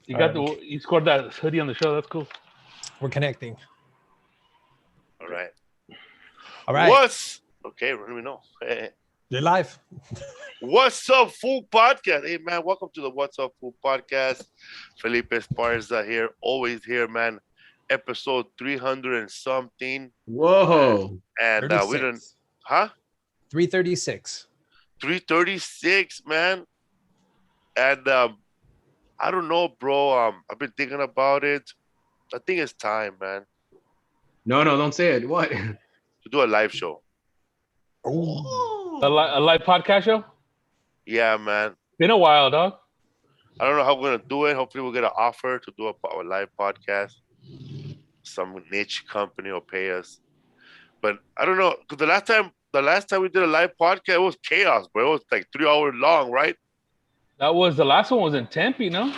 You scored that hoodie on the show. That's cool. We're connecting. All right. Okay? Let me know. You're live. What's up, Fool Podcast? Hey, man, welcome to the What's Up, Fool Podcast. Felipe Esparza here, always here, man. Episode 300 and something. Whoa. And we don't, 336. 336, man. And I don't know, bro. I've been thinking about it. I think it's time, man. No, don't say it. What? To do a live show. Oh. A live podcast show? Yeah, man. Been a while, dog. I don't know how we're going to do it. Hopefully we'll get an offer to do a live podcast. Some niche company will pay us. But I don't know. Because the last time we did a live podcast, it was chaos, bro. It was like 3 hours long, right? That was the last one was in Tempe, no?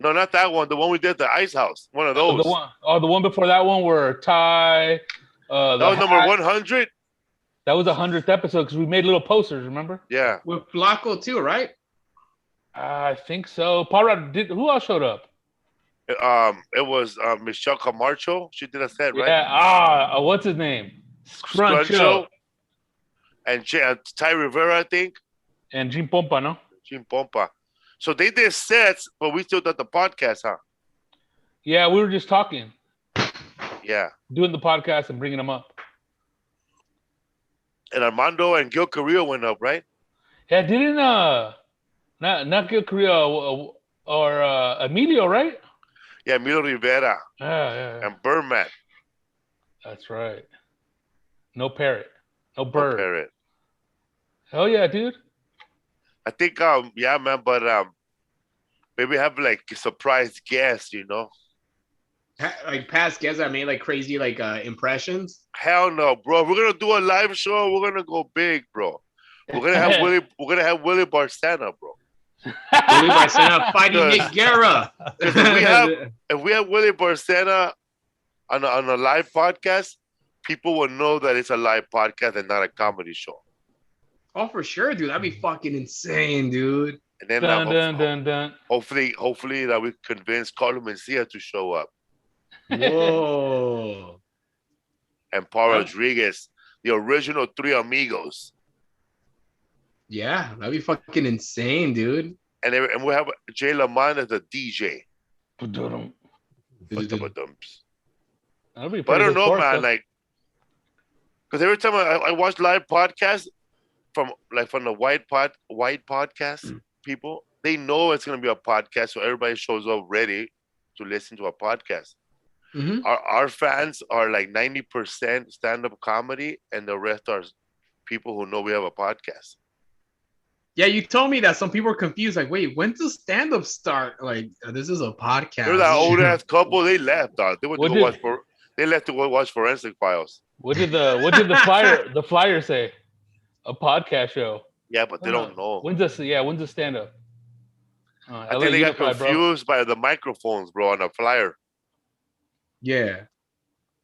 No, not that one. The one we did at the Ice House. One of those. The one before that one were Ty. That was number 100. That was the 100th episode because we made little posters, remember? Yeah. With Flaco too, right? I think so. Who else showed up? It was Michelle Camacho. She did a set, right? Yeah. What's his name? Scruncho. And Ty Rivera, I think. And Jim Pompa, no? Jim Pompa. So they did sets, but we still did the podcast, huh? Yeah, we were just talking. Yeah. Doing the podcast and bringing them up. And Armando and Gil Carrillo went up, right? Yeah, didn't not Gil Carrillo or Emilio, right? Yeah, Emilio Rivera. Yeah. And Birdman. That's right. No parrot. No bird. No parrot. Hell yeah, dude. I think yeah, man, but maybe have like a surprise guest, you know? Like past guests that made like crazy like impressions. Hell no, bro. We're gonna do a live show. We're gonna go big, bro. We're gonna have Willie. We're gonna have Willie Barcena, bro. Willie Barcena fighting Nick Guerra. If we have Willie Barcena on a live podcast, people will know that it's a live podcast and not a comedy show. Oh, for sure, dude. That'd be fucking insane, dude. And then dun. hopefully that we convince Carlos Mencia to show up. Whoa. And Paul Rodriguez, the original Three Amigos. Yeah, that'd be fucking insane, dude. And we'll have Jay Lamont as a DJ. That'd be But I don't know, sport, man. though. Like, because every time I watch live podcasts from the white podcast people, they know it's gonna be a podcast, so everybody shows up ready to listen to a podcast. Mm-hmm. Our fans are like 90% stand-up comedy, and the rest are people who know we have a podcast. Yeah, you told me that some people are confused. Like, wait, when does stand-up start? Like, this is a podcast. There's that old ass couple. They left. Dog. They left to go watch Forensic Files. What did the flyer say? A podcast show. Yeah, but they don't know. When's the stand-up? I think they got confused by the microphones, bro, on the flyer. Yeah,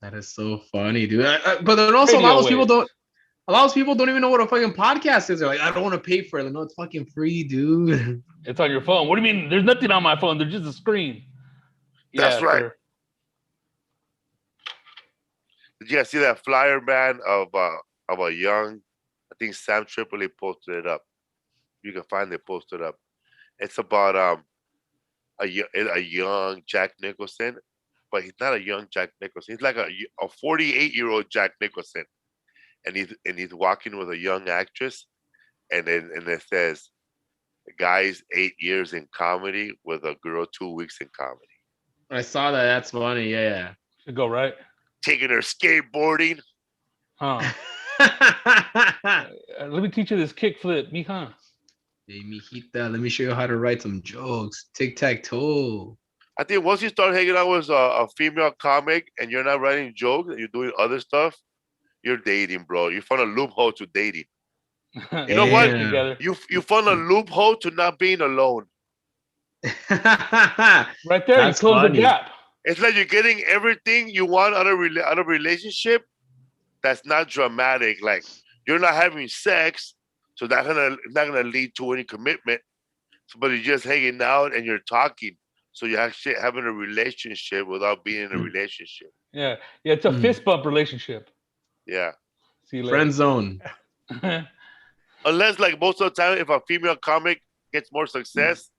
that is so funny, dude. But then also a lot of people don't even know what a fucking podcast is. They're like, I don't want to pay for it. Like, no, it's fucking free, dude. It's on your phone. What do you mean? There's nothing on my phone. There's just a screen. That's right. Sure. Did you guys see that flyer, man, of a young? I think Sam Tripoli posted it up. You can find it posted up. It's about a young Jack Nicholson, but he's not a young Jack Nicholson. He's like a 48-year-old Jack Nicholson, and he's walking with a young actress, and it says, "Guys, 8 years in comedy with a girl 2 weeks in comedy." I saw that. That's funny. Yeah. Should go right. Taking her skateboarding. Huh. Let me teach you this kickflip, mija. Hey, mijita, let me show you how to write some jokes. Tic-tac-toe. I think once you start hanging out with a female comic and you're not writing jokes and you're doing other stuff, you're dating, bro. You found a loophole to dating. You know what? Together. You found a loophole to not being alone. Right there, you close the gap. It's like you're getting everything you want out of a relationship that's not dramatic. Like, you're not having sex, so that's not gonna lead to any commitment. But you're just hanging out and you're talking. So you're actually having a relationship without being in a relationship. Yeah, it's a fist bump relationship. Yeah. See you Friend later. zone. Unless, like, most of the time, if a female comic gets more success,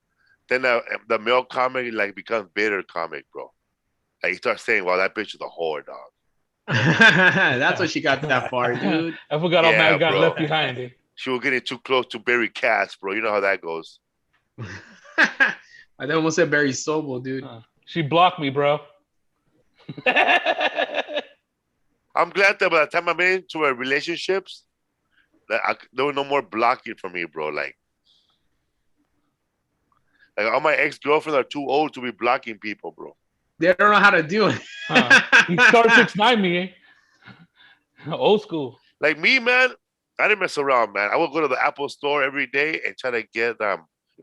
then the male comic, like, becomes bitter comic, bro. Like, he starts saying, well, that bitch is a whore, dog. That's what she got that far, dude. I forgot all Yeah, man got bro. left behind. Dude. She was getting too close to Barry Katz, bro. You know how that goes. I almost said Barry Sobel, dude. She blocked me, bro. I'm glad that by the time I'm into my relationships, that there was no more blocking for me, bro. Like all my ex-girlfriends are too old to be blocking people, bro. They don't know how to do it. He star 6'9" me, old school. Like me, man, I didn't mess around, man. I would go to the Apple store every day and try to get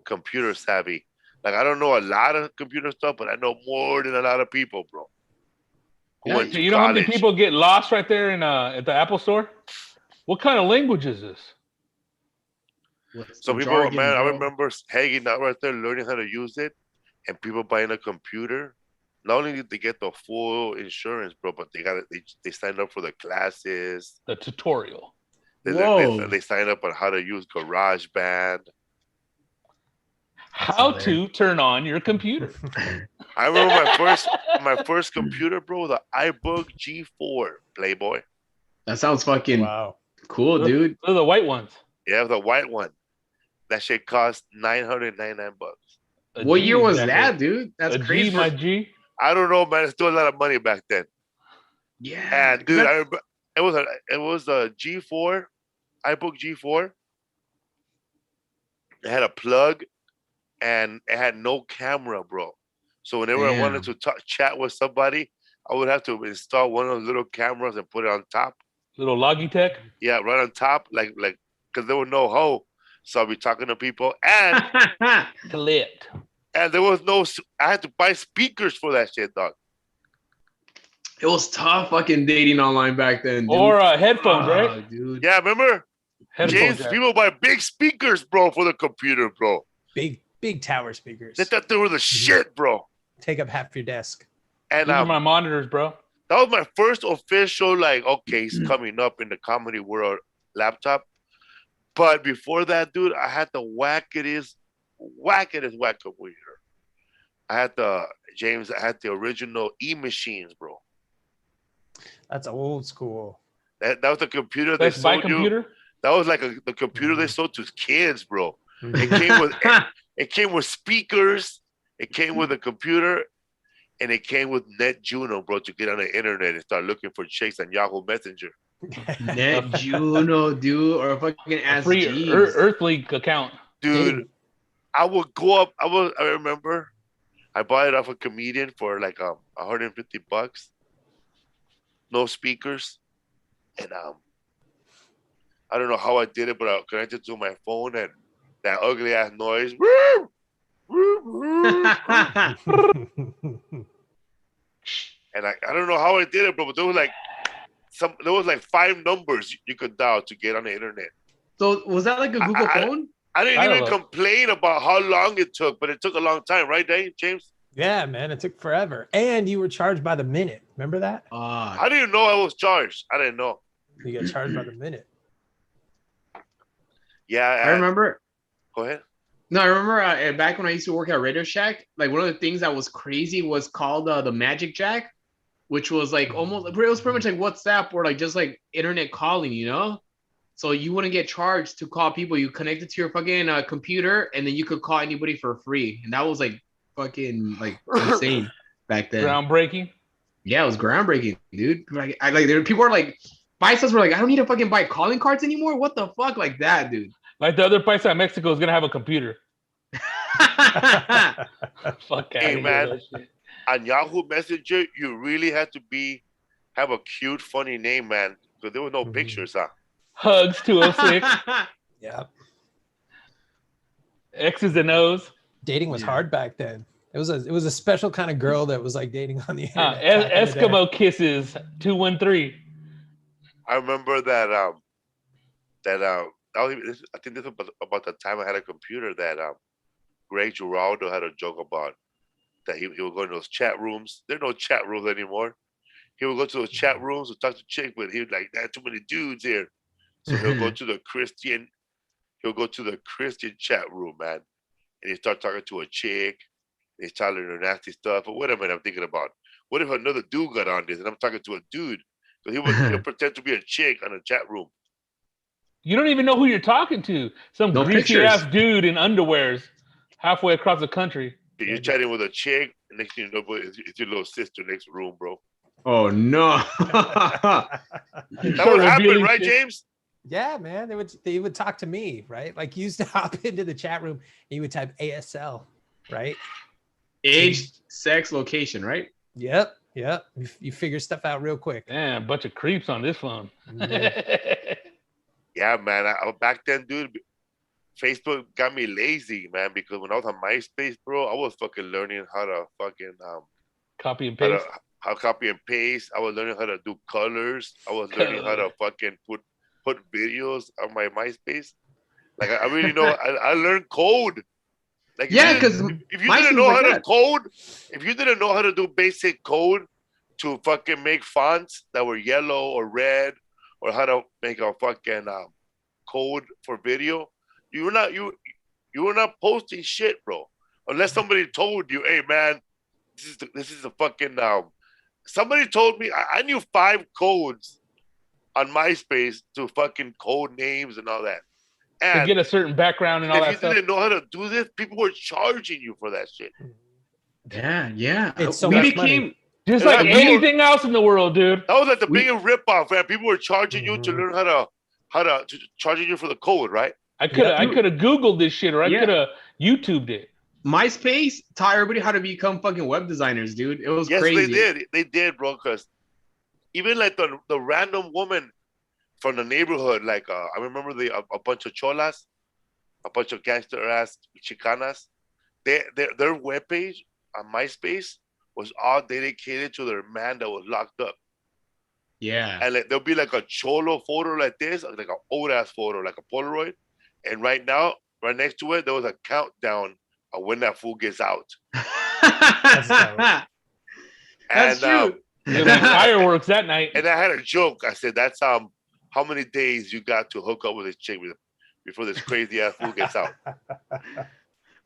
computer savvy. Like, I don't know a lot of computer stuff, but I know more than a lot of people, bro. You know how many people get lost right there in at the Apple store? What kind of language is this? So people, jargon, man, bro. I remember hanging out right there, learning how to use it, and people buying a computer. Not only did they get the full insurance, bro, but they signed up for the classes, the tutorial. They signed up on how to use GarageBand. How to turn on your computer. I remember my first computer, bro, the iBook G4 Playboy. That sounds fucking cool, dude. They're the white ones. Yeah, the white one. That shit cost $999. What year was that, dude? That's crazy. My G. I don't know, man. It's still a lot of money back then. Yeah, and dude, I remember it was a G4, iBook G4. It had a plug, and it had no camera, bro. So whenever I wanted to chat with somebody, I would have to install one of those little cameras and put it on top. Little Logitech? Yeah, right on top, like, because there was no hoe. So I'd be talking to people, and clipped. And there was no, I had to buy speakers for that shit, dog. It was tough fucking dating online back then, dude. Or headphones, right? Dude. Yeah, remember? Headphones, James, people buy big speakers, bro, for the computer, bro. Big tower speakers. They thought they were the shit, bro. Take up half your desk. And these are my monitors, bro. That was my first official, like, okay, he's coming up in the comedy world laptop. But before that, dude, I had the wacketest computer. I had the original E-machines, bro. That's old school. That was the computer they sold you. That was like the computer they sold to kids, bro. It came with speakers. It came with a computer, and it came with Net Juno, bro, to get on the internet and start looking for chicks on Yahoo Messenger. Net Juno, dude, or a fucking ass free Earthlink account, dude. I would go up. I remember, I bought it off a comedian for like $150. No speakers, and I don't know how I did it, but I connected to my phone, and that ugly ass noise. And I don't know how I did it, bro, but there was like 5 numbers you could dial to get on the internet. So was that like a Google phone? I didn't even complain about how long it took, but it took a long time, right, James? Yeah, man, it took forever. And you were charged by the minute. Remember that? I didn't know I was charged. I didn't know. You got charged by the minute. Yeah. I remember. Go ahead. No, I remember back when I used to work at Radio Shack, like one of the things that was crazy was called the Magic Jack, which was like almost, it was pretty much like WhatsApp or like just like internet calling, you know? So you wouldn't get charged to call people. You connect it to your fucking computer, and then you could call anybody for free. And that was like fucking like insane back then. Groundbreaking. Yeah, it was groundbreaking, dude. Like people were like, Paisas were like, I don't need to fucking buy calling cards anymore. What the fuck, like that, dude? Like the other Paisa in Mexico is gonna have a computer. Fuck hey man, on Yahoo Messenger, you really had to have a cute, funny name, man, because there were no pictures, huh? Hugs 206. Yeah. X's and O's. Dating was hard back then. It was a special kind of girl that was like dating on the internet. Eskimo Kisses 213. I remember that I think this was about the time I had a computer that Greg Giraldo had a joke about that he would go in those chat rooms. There are no chat rooms anymore. He would go to those chat rooms and talk to chicks, but he would like, "There's too many dudes here." So he'll go to the Christian chat room, man, and he start talking to a chick. And he's telling her nasty stuff. But wait a minute, I'm thinking about, what if another dude got on this and I'm talking to a dude? So he'll pretend to be a chick on a chat room. You don't even know who you're talking to. Some greasy ass dude in underwears halfway across the country. You're chatting with a chick, and next thing you know, it's your little sister next room, bro. Oh no. That would happen, right, James? Yeah, man. They would talk to me, right? Like you used to hop into the chat room and you would type ASL, right? Age, sex, location, right? Yep. You figure stuff out real quick. Damn, a bunch of creeps on this phone. Yeah, man. Back then, dude, Facebook got me lazy, man, because when I was on MySpace, bro, I was fucking learning how to fucking copy and paste. How copy and paste. I was learning how to do colors. I was learning how to fucking put videos on my MySpace. Like I really know. I learned code. Like because if you didn't know how to code, if you didn't know how to do basic code to fucking make fonts that were yellow or red, or how to make a fucking code for video, you were not posting shit, bro. Unless somebody told you, "Hey, man, this is a fucking." Somebody told me I knew 5 codes on MySpace to fucking code names and all that. And to get a certain background and all that stuff. If you didn't know how to do this, people were charging you for that shit. Yeah. It's so much money. Just like anything else in the world, dude. That was like the biggest ripoff, man. People were charging you to learn how to charging you for the code, right? I could have Googled this shit, or I could have YouTubed it. MySpace taught everybody how to become fucking web designers, dude. It was crazy. Yes, they did, bro. Because even like the random woman from the neighborhood, like I remember a bunch of cholas, a bunch of gangster ass Chicanas. Their webpage on MySpace was all dedicated to their man that was locked up. Yeah. And like, there'll be like a cholo photo like this, like an old ass photo, like a Polaroid. And right next to it, there was a countdown of when that fool gets out. That's true. Fireworks that night. And I had a joke. I said, "That's how many days you got to hook up with this chick before this crazy ass fool gets out."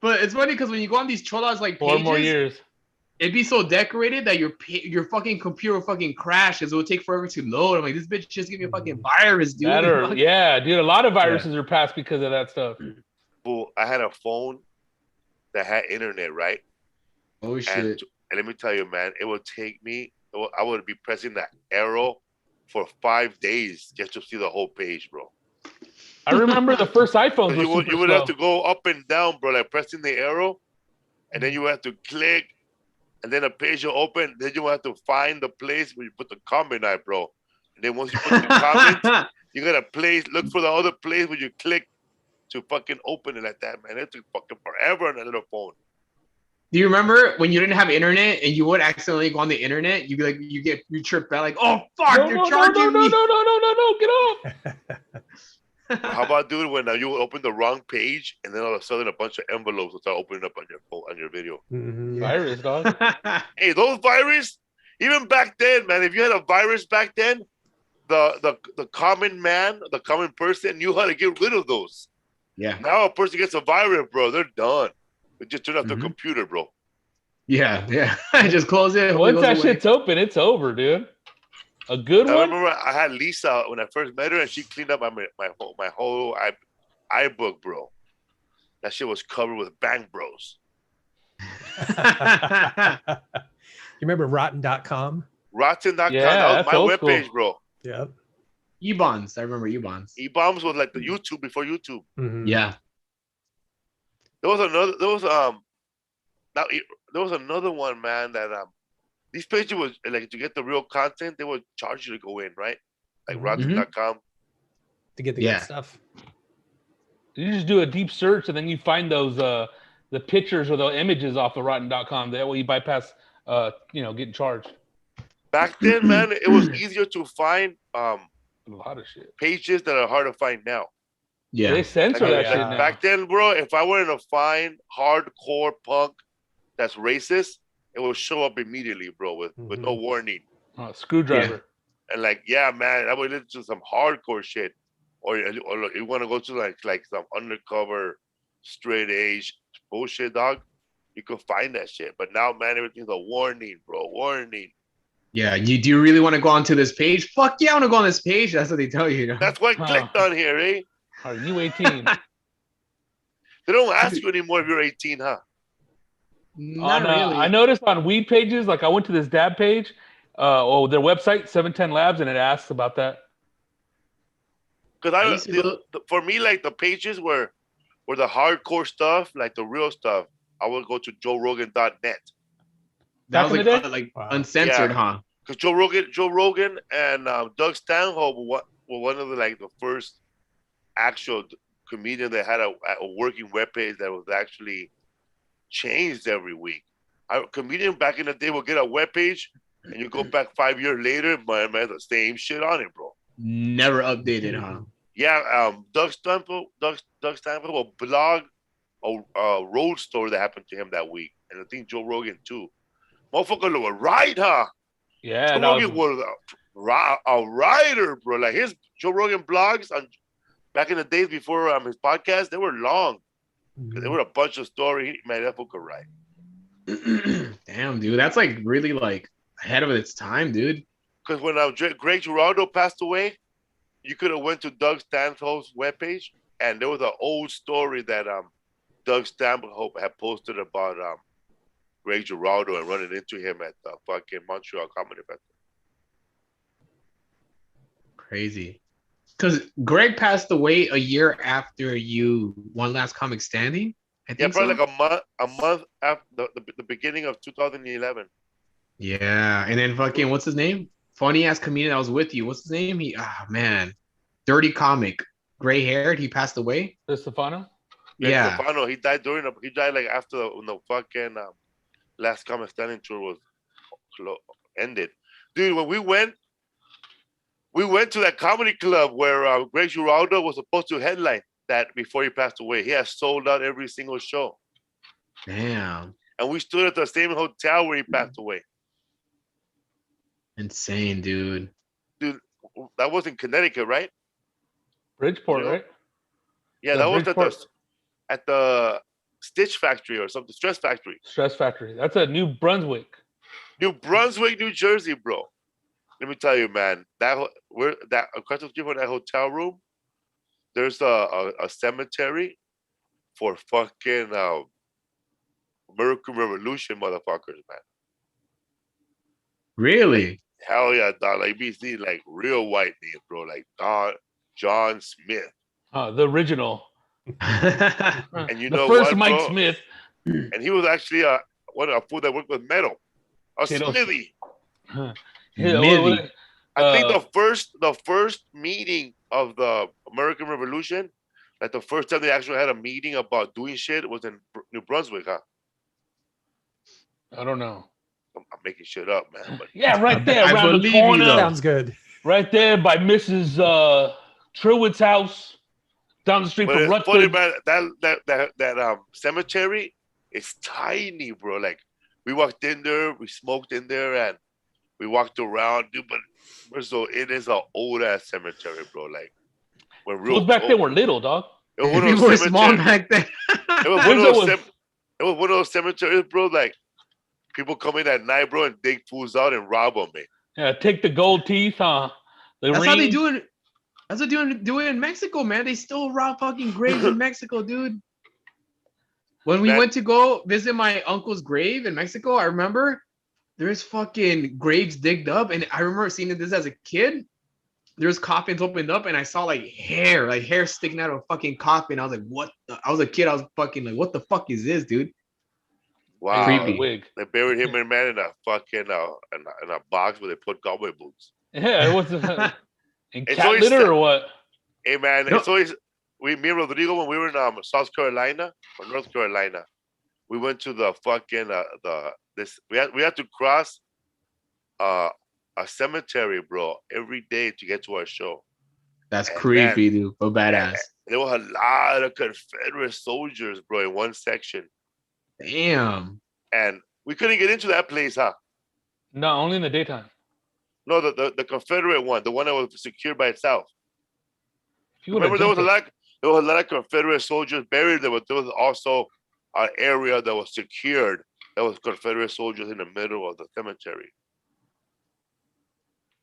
But it's funny because when you go on these cholas like pages, 4 more years, it'd be so decorated that your fucking computer fucking crashes. It would take forever to load. I'm like, this bitch just give me a fucking virus, dude. Yeah, dude. A lot of viruses are passed because of that stuff. Well, I had a phone that had internet, right? Oh shit! And let me tell you, man, it would take me. I would be pressing that arrow for 5 days just to see the whole page, bro. I remember the first iPhones. You would have to go up and down, bro, like pressing the arrow, and then you would have to click, and then a page will open. Then you would have to find the place where you put the comment at, bro. And then once you put the comment, you gotta look for the other place where you click to fucking open it like that, man. It took fucking forever on that little phone. Do you remember when you didn't have internet and you would accidentally go on the internet? You'd be like, you trip out like, "Oh fuck, you're charging me!" No, get off. How about, dude, when you open the wrong page and then all of a sudden a bunch of envelopes will start opening up on your phone, on your video? Virus, dog. Hey, those viruses, even back then, man, if you had a virus back then, the common man, the common person knew how to get rid of those. Yeah. Now a person gets a virus, bro, they're done. They just turn off the computer, bro. Yeah. Just close it. Once that shit's open, it's over, dude. A good one. I remember I had Lisa when I first met her, and she cleaned up my whole iBook, bro. That shit was covered with Bang Bros. You remember Rotten.com? Rotten.com. Yeah, that was my webpage, bro. Yep. E-Bonds. I remember E-Bonds. E-Bombs was like the YouTube before YouTube. Yeah. There was another one, man, that these pages was like, to get the real content, they would charge you to go in, right? Like Rotten.com. To get the good stuff. You just do a deep search and then you find those the pictures or the images off of Rotten.com. That way you bypass getting charged. Back then, man, it was easier to find a lot of shit. Pages that are hard to find now. Yeah, they censor that shit now. Back then, bro, if I wanted to find hardcore punk that's racist, it will show up immediately, bro, with no warning. Screwdriver. And like, yeah, man, I would listen to some hardcore shit, or you want to go to like some undercover, straight edge bullshit, dog. You could find that shit. But now, man, everything's a warning, bro. Warning. Yeah, do you really want to go onto this page? Fuck yeah, I want to go on this page. That's what they tell you. You know? That's why I clicked on here, eh? Are you 18? They don't ask you anymore if you're 18, huh? Not really. I noticed on weed pages, like I went to this dab page, their website, 710 Labs, and it asks about that. Because for me, like the pages were the hardcore stuff, like the real stuff. I would go to JoeRogan.net. That was like uncensored, huh? Because Joe Rogan and Doug Stanhope were one of the first actual comedian that had a working webpage that was actually changed every week. A comedian back in the day would get a webpage, and you go back 5 years later, man, the same shit on it, bro. Never updated, huh? Yeah, Doug Stanhope will blog a road story that happened to him that week, and I think Joe Rogan too. Motherfucker was right, huh? Yeah, Joe Rogan was a writer, bro. Like his Joe Rogan blogs back in the days before his podcast, they were long. There were a bunch of stories. Man, that fucker right. Damn, dude, that's like really like ahead of its time, dude. Because when Greg Giraldo passed away, you could have went to Doug Stanhope's webpage, and there was an old story that Doug Stanhope had posted about Greg Giraldo and running into him at the fucking Montreal Comedy Festival. Crazy. Because Greg passed away a year after you One Last Comic Standing. I think probably like a month after the beginning of 2011. Yeah, and then fucking what's his name? Funny ass comedian that was with you. What's his name? Man, Dirty Comic, gray haired. He passed away. Stefano. Yeah, Stefano. He died like after when the fucking Last Comic Standing tour was ended. Dude, when we went to that comedy club where Greg Giraldo was supposed to headline that before he passed away. He has sold out every single show. Damn. And we stood at the same hotel where he passed away. Insane, dude. Dude, that was in Connecticut, right? Bridgeport, right? Yeah, that was at the Stitch Factory or something. Stress Factory. Stress Factory. That's a New Brunswick. New Brunswick, New Jersey, bro. Let me tell you, man. That across the street from that hotel room, there's a cemetery for fucking American Revolution motherfuckers, man. Really? Hell yeah, dog. Like you see like real white names, bro. Like John Smith. The original. And you know the first what, Mike bro? Smith. And he was actually a fool that worked with metal. A smithy. I think the first meeting of the American Revolution, like the first time they actually had a meeting about doing shit, was in New Brunswick, huh? I don't know. I'm making shit up, man. But yeah, right there, around the corner. Sounds good. Right there by Mrs. Truitt's house, down the street from Rutgers. Funny, man, that cemetery is tiny, bro. Like we walked in there, we smoked in there, and we walked around, dude. But it is an old ass cemetery, bro. Like when real back then were little, dog. People were small back then. It was one of those cemeteries, bro. Like people come in at night, bro, and dig fools out and rob them, man. Yeah, take the gold teeth, huh? That's how they do it. That's what they do it in Mexico, man. They still rob fucking graves in Mexico, dude. When we went to go visit my uncle's grave in Mexico, I remember there's fucking graves digged up, and I remember seeing this as a kid. There's coffins opened up, and I saw like hair sticking out of a fucking coffin. I was like, "What?" I was a kid. I was fucking like, "What the fuck is this, dude?" Wow, creepy. Wig. They buried him in in a fucking in a box where they put cowboy boots. Yeah, it was in cat litter or what? Hey man, No. it's always me and Rodrigo when we were in South Carolina or North Carolina. We went to the fucking we had to cross a cemetery, bro, every day to get to our show. That's creepy, dude. But badass. There was a lot of Confederate soldiers, bro, in one section. Damn. And We couldn't get into that place, huh? No, only in the daytime. No, the Confederate one, the one that was secured by itself. If you would've Remember, there jumped was a lot of Confederate soldiers buried there, but there was also an area that was secured that was Confederate soldiers in the middle of the cemetery.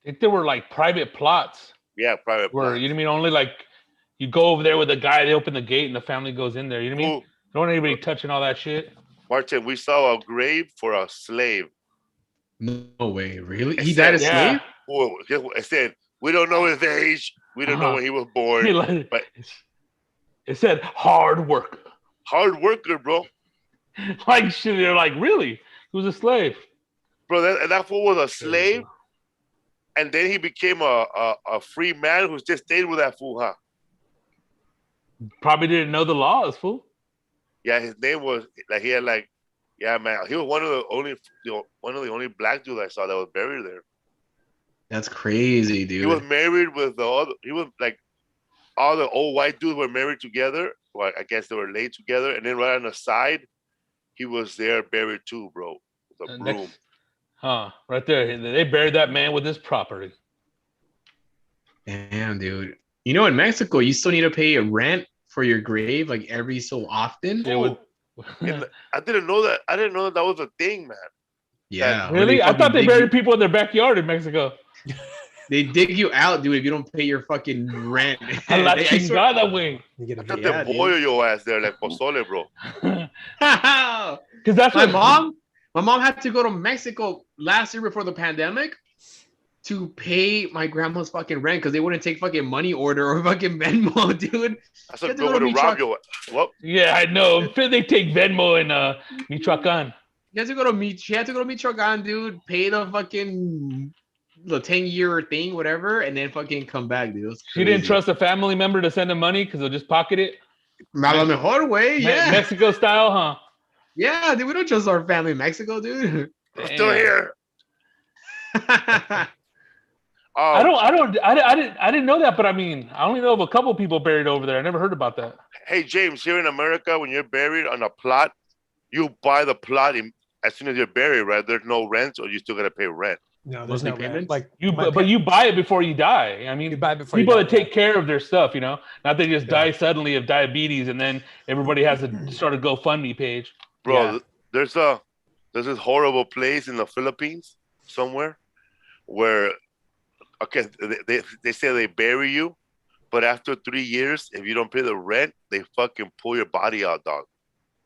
I think there were like private plots Yeah, private where plots. you know what I mean. Only like you go over there with the guy. They open the gate and the family goes in there. You know what I mean? Ooh, Don't want anybody touching all that shit. Martin, we saw a grave for a slave. No way, really? It He said- died a Yeah. slave? Oh, it said, we don't know his age. We don't know Uh-huh. when he was born. But It said hard worker. hard worker, bro. Like shit. They're like, really? He was a slave. Bro, that fool was a slave. And then he became a free man who just stayed with that fool, huh? Probably didn't know the laws, fool. Yeah, his name was like he had like, yeah, man. He was one of the only black dudes I saw that was buried there. That's crazy, He was dude. married with the other. He was like all the old white dudes were married together. Well, I guess they were laid together, and then right on the side, he was there buried too, bro. With a broom. Right there. They buried that man with his property. Damn, dude. You know, in Mexico, you still need to pay a rent for your grave like every so often. It would. I didn't know that. I didn't know that was a thing, man. Yeah. when Really? I fucking thought they dig buried people in their backyard in Mexico. They dig you out, dude, if you don't pay your fucking rent. A la I swear- chingada, güey. You get a I thought video. Yeah, they dude. boil your ass there like pozole, bro. Because that's my what mom had to go to Mexico last year before the pandemic to pay my grandma's fucking rent because they wouldn't take fucking money order or fucking Venmo, dude. That's You a have to good go way to to rob Michoacan. your. Well, Yeah, I know. They take Venmo in Michoacan. She had to go to Michoacan, dude. Pay the fucking the 10-year thing, whatever, and then fucking come back, dude. She didn't trust a family member to send them money because they'll just pocket it. A lo mejor way, yeah. Mexico style, huh? Yeah, dude, we don't trust our family in Mexico, dude. I'm still Damn. here. I didn't know that, but I mean, I only know of a couple people buried over there. I never heard about that. Hey, James, here in America, when you're buried on a plot, you buy the plot as soon as you're buried, right? There's no rent, or you still gotta pay rent. No, there's no Monthly rent. payments? Like But you buy it before you die. I mean, you buy before people you that die. take care of their stuff, you know, not they just Yeah. die suddenly of diabetes and then everybody has to start a GoFundMe page. Bro, Yeah. there's this horrible place in the Philippines somewhere where, okay, they say they bury you, but after 3 years, if you don't pay the rent, they fucking pull your body out, dog.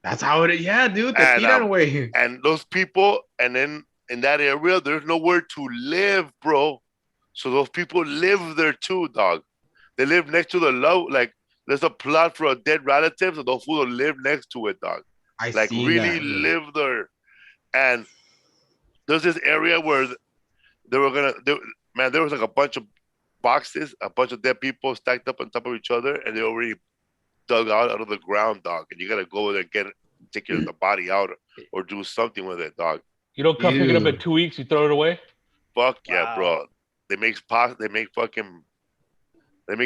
That's how it is. Yeah, dude. The And, tiran way. And those people, and then in that area, there's nowhere to live, bro. So those people live there too, dog. They live next to the love, like there's a plot for a dead relative, so those fools live next to it, dog. I Like see really that, dude. live there. And there's this area where they were gonna, there was like a bunch of boxes, a bunch of dead people stacked up on top of each other, and they already dug out of the ground, dog. And you gotta go there and take the body out or do something with it, dog. You don't come pick it up Ew. in 2 weeks, you throw it away. Fuck yeah, Wow. bro. They make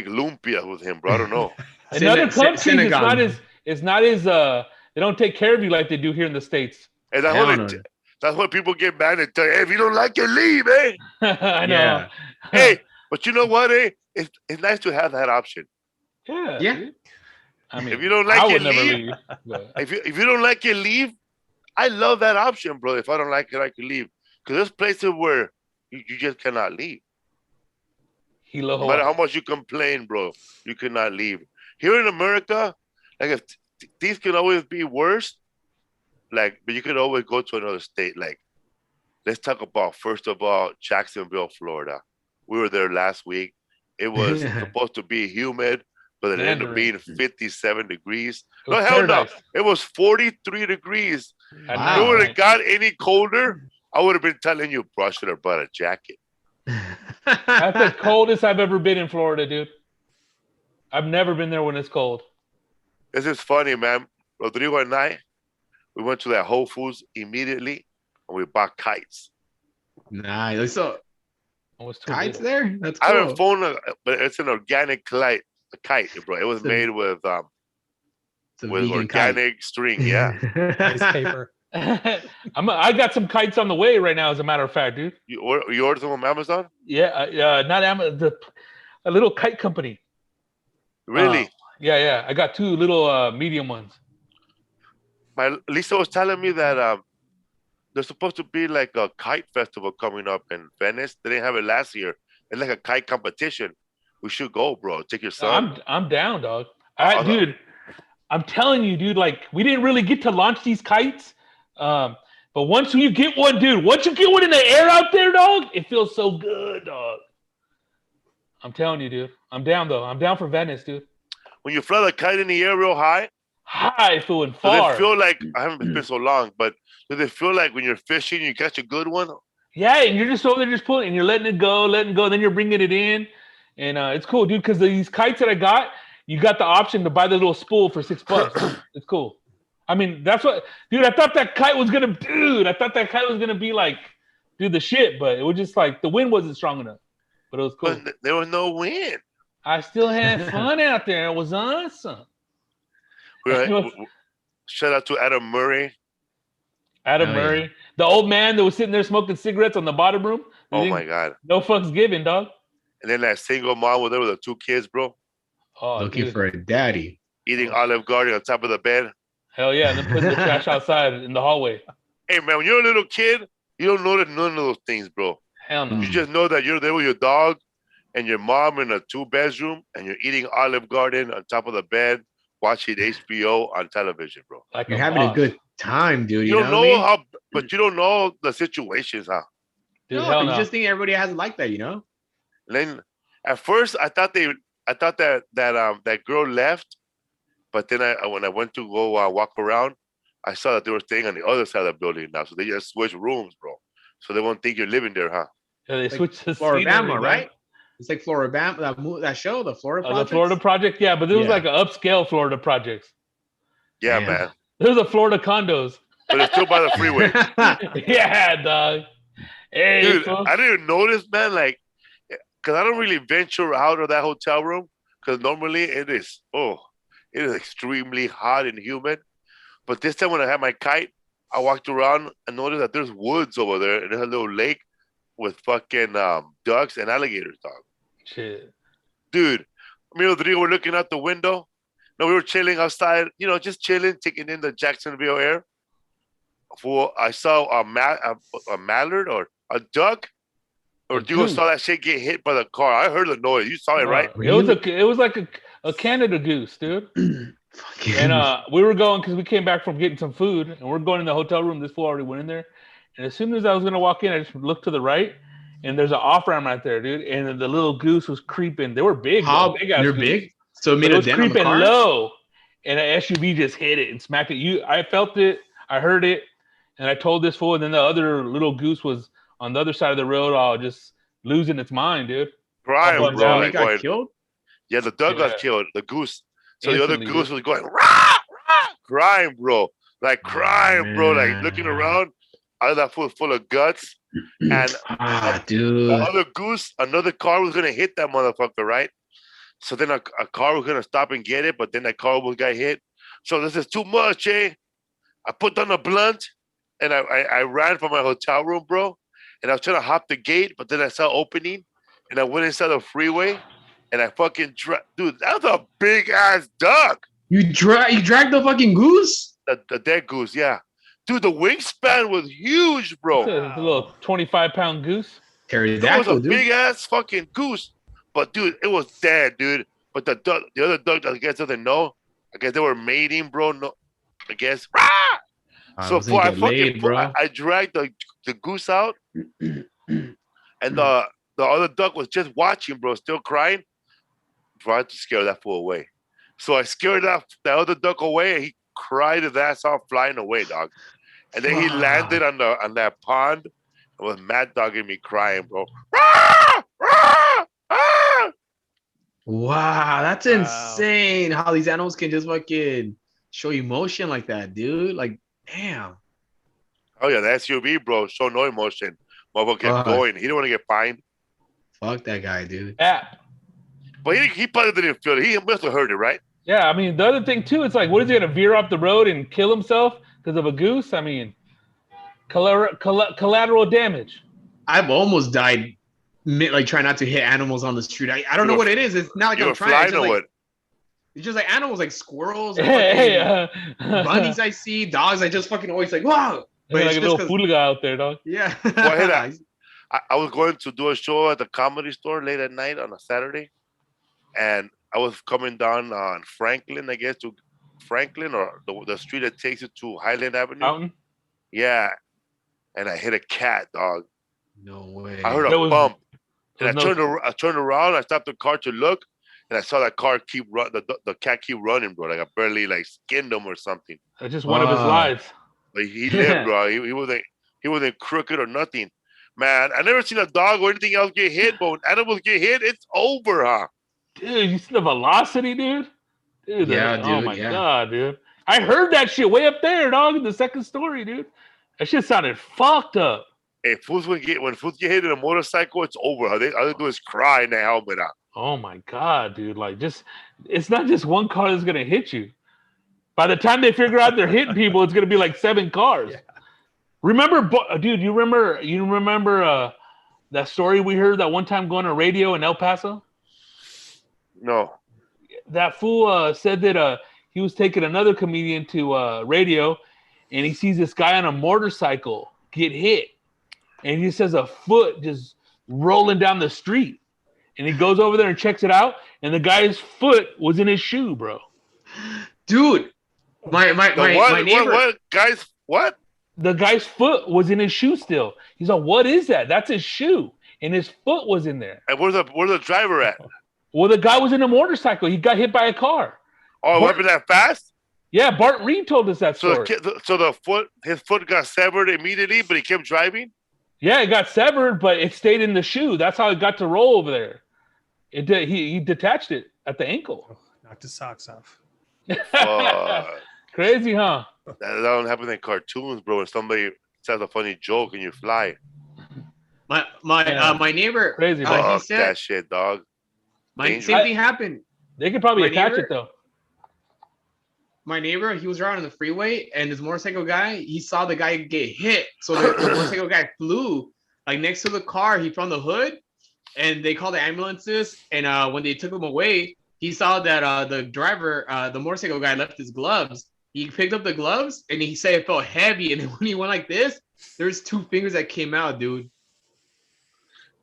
lumpia with him, bro. I don't know. In other countries, Senegal. it's not as they don't take care of you like they do here in the States. And Hell no. that's when people get mad and tell you, hey, if you don't like it, leave, eh? I know. Yeah. Hey, but you know what, eh? It's nice to have that option. Yeah. Yeah. dude. I mean, If you don't like I it, would never leave. leave. But If you don't like it, leave. I love that option, bro. If I don't like it, I can leave. Because there's places where you just cannot leave. No matter how much you complain, bro, you cannot leave. Here in America, like if things can always be worse, like, but you can always go to another state. Like, let's talk about, first of all, Jacksonville, Florida. We were there last week. It was supposed to be humid, but it ended up being 57 degrees. It was No, hell no. paradise. It was 43 degrees. I Wow. If it know, would right? have got any colder, I would have been telling you, bro, I should have brought a jacket. That's the coldest I've ever been in Florida, dude. I've never been there when it's cold. This is funny, man. Rodrigo and I, we went to that Whole Foods immediately, and we bought kites. Nice. So Almost too kites little. there? That's I haven't cool. phoned, but it's an organic kite, bro. It was made with It's a vegan organic string, yeah. Nice paper. I got some kites on the way right now, as a matter of fact, dude. You ordered them on Amazon? Yeah, not Amazon, a little kite company. Really? Yeah. I got 2 little medium ones. My Lisa was telling me that there's supposed to be like a kite festival coming up in Venice. They didn't have it last year. It's like a kite competition. We should go, bro. Take your son. I'm down, dog. Dude, I'm telling you, dude. Like, we didn't really get to launch these kites, but once you get one, dude, once you get one in the air out there, dog, it feels so good, dog. I'm telling you, dude. I'm down though. I'm down for Venice, dude. When you fly the kite in the air real high, feeling does far. it feel like, I haven't been so long, but does it feel like when you're fishing, you catch a good one? Yeah, and you're just over there just pulling, and you're letting it go, then you're bringing it in, and it's cool, dude. Because these kites that I got, you got the option to buy the little spool for $6. It's cool. I mean, that's what, dude. I thought that kite was gonna be like, dude, the shit, but it was just like the wind wasn't strong enough. But it was cool. But there was no wind. I still had fun out there. It was awesome. Shout out to Adam Murray. Murray. The old man that was sitting there smoking cigarettes on the bottom room. Oh, my God. No fucks given, dog. And then that single mom was there with the 2 kids, bro. Oh, looking for a daddy. Eating Olive Garden on top of the bed. Hell yeah. And then putting the trash outside in the hallway. Hey, man, when you're a little kid, you don't notice none of those things, bro. Hell no. You just know that you're there with your dog and your mom in a 2-bedroom and you're eating Olive Garden on top of the bed, watching HBO on television, bro. Like you're having a good time, dude. You don't know but you don't know the situations, huh? Dude, no, you just think everybody has it like that, you know? And then at first I thought that girl left, but then when I went to go walk around, I saw that they were staying on the other side of the building now, so they just switched rooms, bro. So they won't think you're living there, huh? Yeah, they switched to Floribama, right? It's like Floribama, that show, the Florida Project. The Florida Project, yeah, but this was like an upscale Florida projects. Yeah, man. There's a Florida condos. But it's still by the freeway. Yeah, dog. Hey, dude, I didn't even notice, man, like, because I don't really venture out of that hotel room, because normally it is extremely hot and humid. But this time when I had my kite, I walked around and noticed that there's woods over there, and there's a little lake with fucking ducks and alligators, dog. Shit. Dude, me and Rodrigo were looking out the window. No, we were chilling outside, just chilling, taking in the Jacksonville air. I saw a mallard or a duck. Or Rodrigo saw that shit get hit by the car. I heard the noise. You saw it, right? It was like a Canada goose, dude. And we were going because we came back from getting some food, and we're going in the hotel room. This fool already went in there. And as soon as I was gonna walk in, I just looked to the right, and there's an off ramp right there, dude. And the little goose was creeping. They were big. They're big. So it made a dent on the car? Low, and an SUV just hit it and smacked it. I felt it. I heard it, and I told this fool. And then the other little goose was on the other side of the road, just losing its mind, dude. Crying, bro. He got killed? Yeah, the duck got killed. The goose. So the other goose was going, rah, rah, crying, bro. Like crying, bro. Like looking around. Out of that fool full of guts. And dude. The other goose, another car was going to hit that motherfucker, right? So then a car was going to stop and get it, but then that car almost got hit. So this is too much, eh? I put down a blunt, and I ran from my hotel room, bro. And I was trying to hop the gate, but then I saw opening, and I went inside the freeway, and I fucking dude, that was a big-ass duck. You dragged the fucking goose? The dead goose, yeah. Dude, the wingspan was huge, bro. It's a little 25-pound goose. It was a big-ass fucking goose. But, dude, it was dead, dude. But the other duck, I guess, doesn't know. I guess they were mating, bro. No, I guess. So I dragged the goose out. And the other duck was just watching, bro, still crying. Trying to scare that fool away. So I scared that other duck away, and he cried his ass off flying away, dog. And then he landed on that pond and was mad dogging me crying, bro. Wow, that's insane how these animals can just fucking show emotion like that, dude. Like, damn. Oh, yeah, the SUV, bro, show no emotion. Motherfucker kept going. He didn't want to get fined. Fuck that guy, dude. Yeah. But he probably didn't feel it. He must have heard it, right? Yeah, I mean, the other thing, too, it's like, what is he going to veer off the road and kill himself because of a goose? I mean, Collateral damage. I've almost died, like trying not to hit animals on the street. I don't know what it is. It's not like You I'm were trying. flying or what? It's just like animals, like squirrels, and Hey, bunnies. I see dogs. I just fucking always like wow. But like a little pulga out there, dog. Yeah. Well, I was going to do a show at the Comedy Store late at night on a Saturday, and I was coming down on Franklin, I guess, to Franklin or the street that takes you to Highland Avenue. Mountain? Yeah, and I hit a cat, dog. No way. I heard a bump, and I turned around. I stopped the car to look, and I saw that car keep the cat keep running, bro. Like I barely like skinned him or something. That's just one of his lives. But he lived, bro. He wasn't crooked or nothing. Man, I never seen a dog or anything else get hit, but when animals get hit, it's over, huh? Dude, you see the velocity, dude? Dude, yeah, dude. Oh my god, dude. I heard that shit way up there, dog, in the second story, dude. That shit sounded fucked up. Hey, when fools get hit in a motorcycle, it's over. All they do is cry in the helmet out. Oh my god, dude. Like it's not just one car that's gonna hit you. By the time they figure out they're hitting people, it's gonna be like 7 cars. Yeah. Remember, dude, you remember that story we heard that one time going to radio in El Paso? No. That fool said that he was taking another comedian to radio, and he sees this guy on a motorcycle get hit, and he says a foot just rolling down the street, and he goes over there and checks it out, and the guy's foot was in his shoe, bro. Dude, my neighbor. What guys? What? The guy's foot was in his shoe still. He's like, "What is that? That's his shoe," and his foot was in there. And where's the driver at? Well, the guy was in a motorcycle. He got hit by a car. Oh, it happened that fast? Yeah, Bart Reed told us that story. So his foot got severed immediately, but he kept driving? Yeah, it got severed, but it stayed in the shoe. That's how it got to roll over there. He detached it at the ankle. Oh, knocked his socks off. Crazy, huh? That don't happen in cartoons, bro. When somebody says a funny joke and you fly. My neighbor. Crazy, bro. He said, that shit, dog. Same thing happened. They could probably attach it though. My neighbor, he was riding on the freeway, and this motorcycle guy, he saw the guy get hit. So the motorcycle guy flew like next to the car. He found the hood, and they called the ambulances. And when they took him away, he saw that the driver, the motorcycle guy, left his gloves. He picked up the gloves, and he said it felt heavy. And then when he went like this, there's 2 fingers that came out, dude.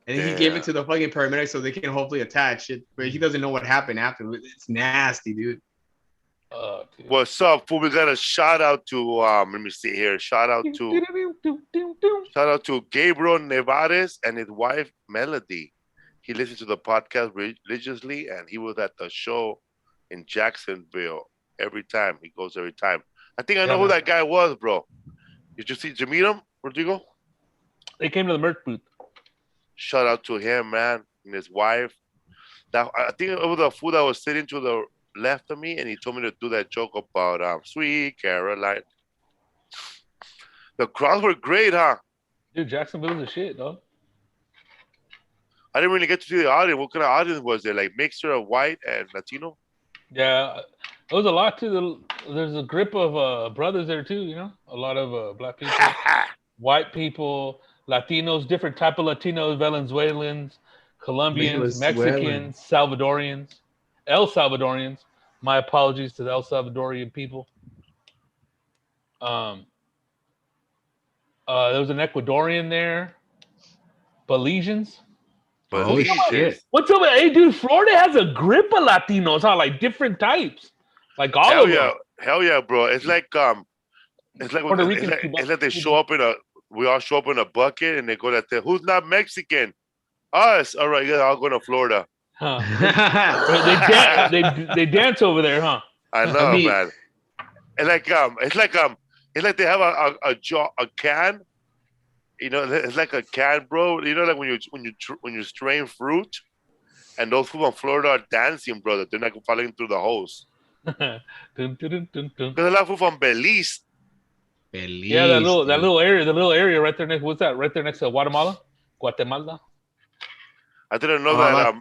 And then he gave it to the fucking paramedics so they can hopefully attach it. But he doesn't know what happened after. It's nasty, dude. What's up, fool? We got a shout out to let me see here. Shout out to Gabriel Nevares and his wife Melody. He listens to the podcast religiously, and he was at the show in Jacksonville every time. He goes every time. I think I know who that guy was, bro. Did you meet him, Rodrigo? They came to the merch booth. Shout out to him, man, and his wife. That I think it was the fool that was sitting to the left of me, and he told me to do that joke about Sweet Caroline. The crowds were great, huh? Dude, Jacksonville's a shit, dog. I didn't really get to see the audience. What kind of audience was there? Like mixture of white and Latino? Yeah, there was a lot to there's a grip of brothers there too, you know? A lot of black people, white people, Latinos, different type of Latinos, Venezuelans, Colombians, Mexicans, Salvadorians, El Salvadorians. My apologies to the El Salvadorian people. There was an Ecuadorian there. Belizeans. Holy shit. What's up? Hey, dude, Florida has a grip of Latinos, huh? Like different types. Like all of them. Hell yeah, bro. It's like they show up we all show up in a bucket and they go like, who's not Mexican? Us. All right, yeah, I'll go to Florida. Huh. they dance over there, huh? I know, man. It's like they have a can. You know, it's like a can, bro. You know, like when you strain fruit, and those people in Florida are dancing, brother. They're not falling through the hose. There's a lot of people from Belize. Yeah, that little area right there next. What's that? Right there next to Guatemala. I didn't know that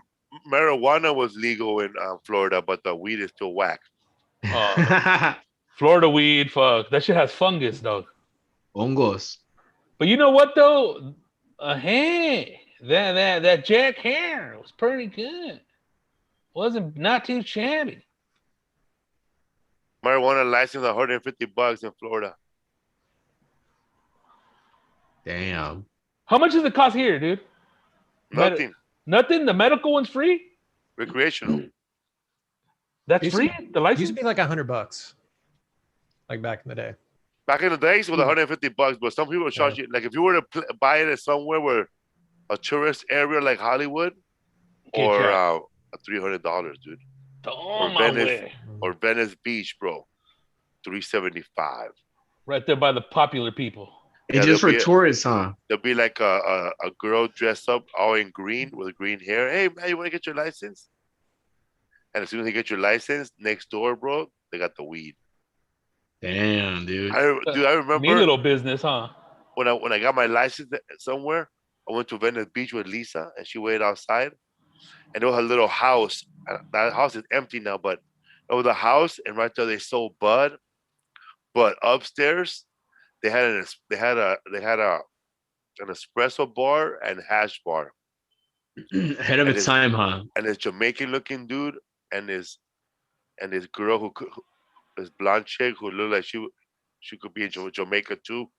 marijuana was legal in Florida, but the weed is still whack. Florida weed, fuck. That shit has fungus, dog. Hongos. But you know what though? Hey, that Jack hair was pretty good. Wasn't not too shabby. Marijuana license $150 in Florida. Damn. How much does it cost here, dude? Nothing. Nothing. The medical one's free. Recreational. That's Used free. to be- The license. Used to be like $100, like back in the day. Back in the days, it was $150, but some people charge you. Like if you were to buy it at somewhere where a tourist area like Hollywood, or $300, dude. Oh my way. Or Venice Beach, bro. $375. Right there by the popular people. It's just for tourists, huh? There'll be like a girl dressed up all in green with green hair. Hey man, you want to get your license? And as soon as you get your license, next door, bro, they got the weed. Damn, dude. I remember Me little business, huh? when I got my license somewhere. I went to Venice Beach with Lisa, and she waited outside. And there was a little house. That house is empty now, but it was a house, and right there they sold bud. But upstairs, they had an espresso bar and hash bar. Ahead of its time, huh? And this Jamaican looking dude and this girl this blonde chick who looked like she could be in Jamaica too,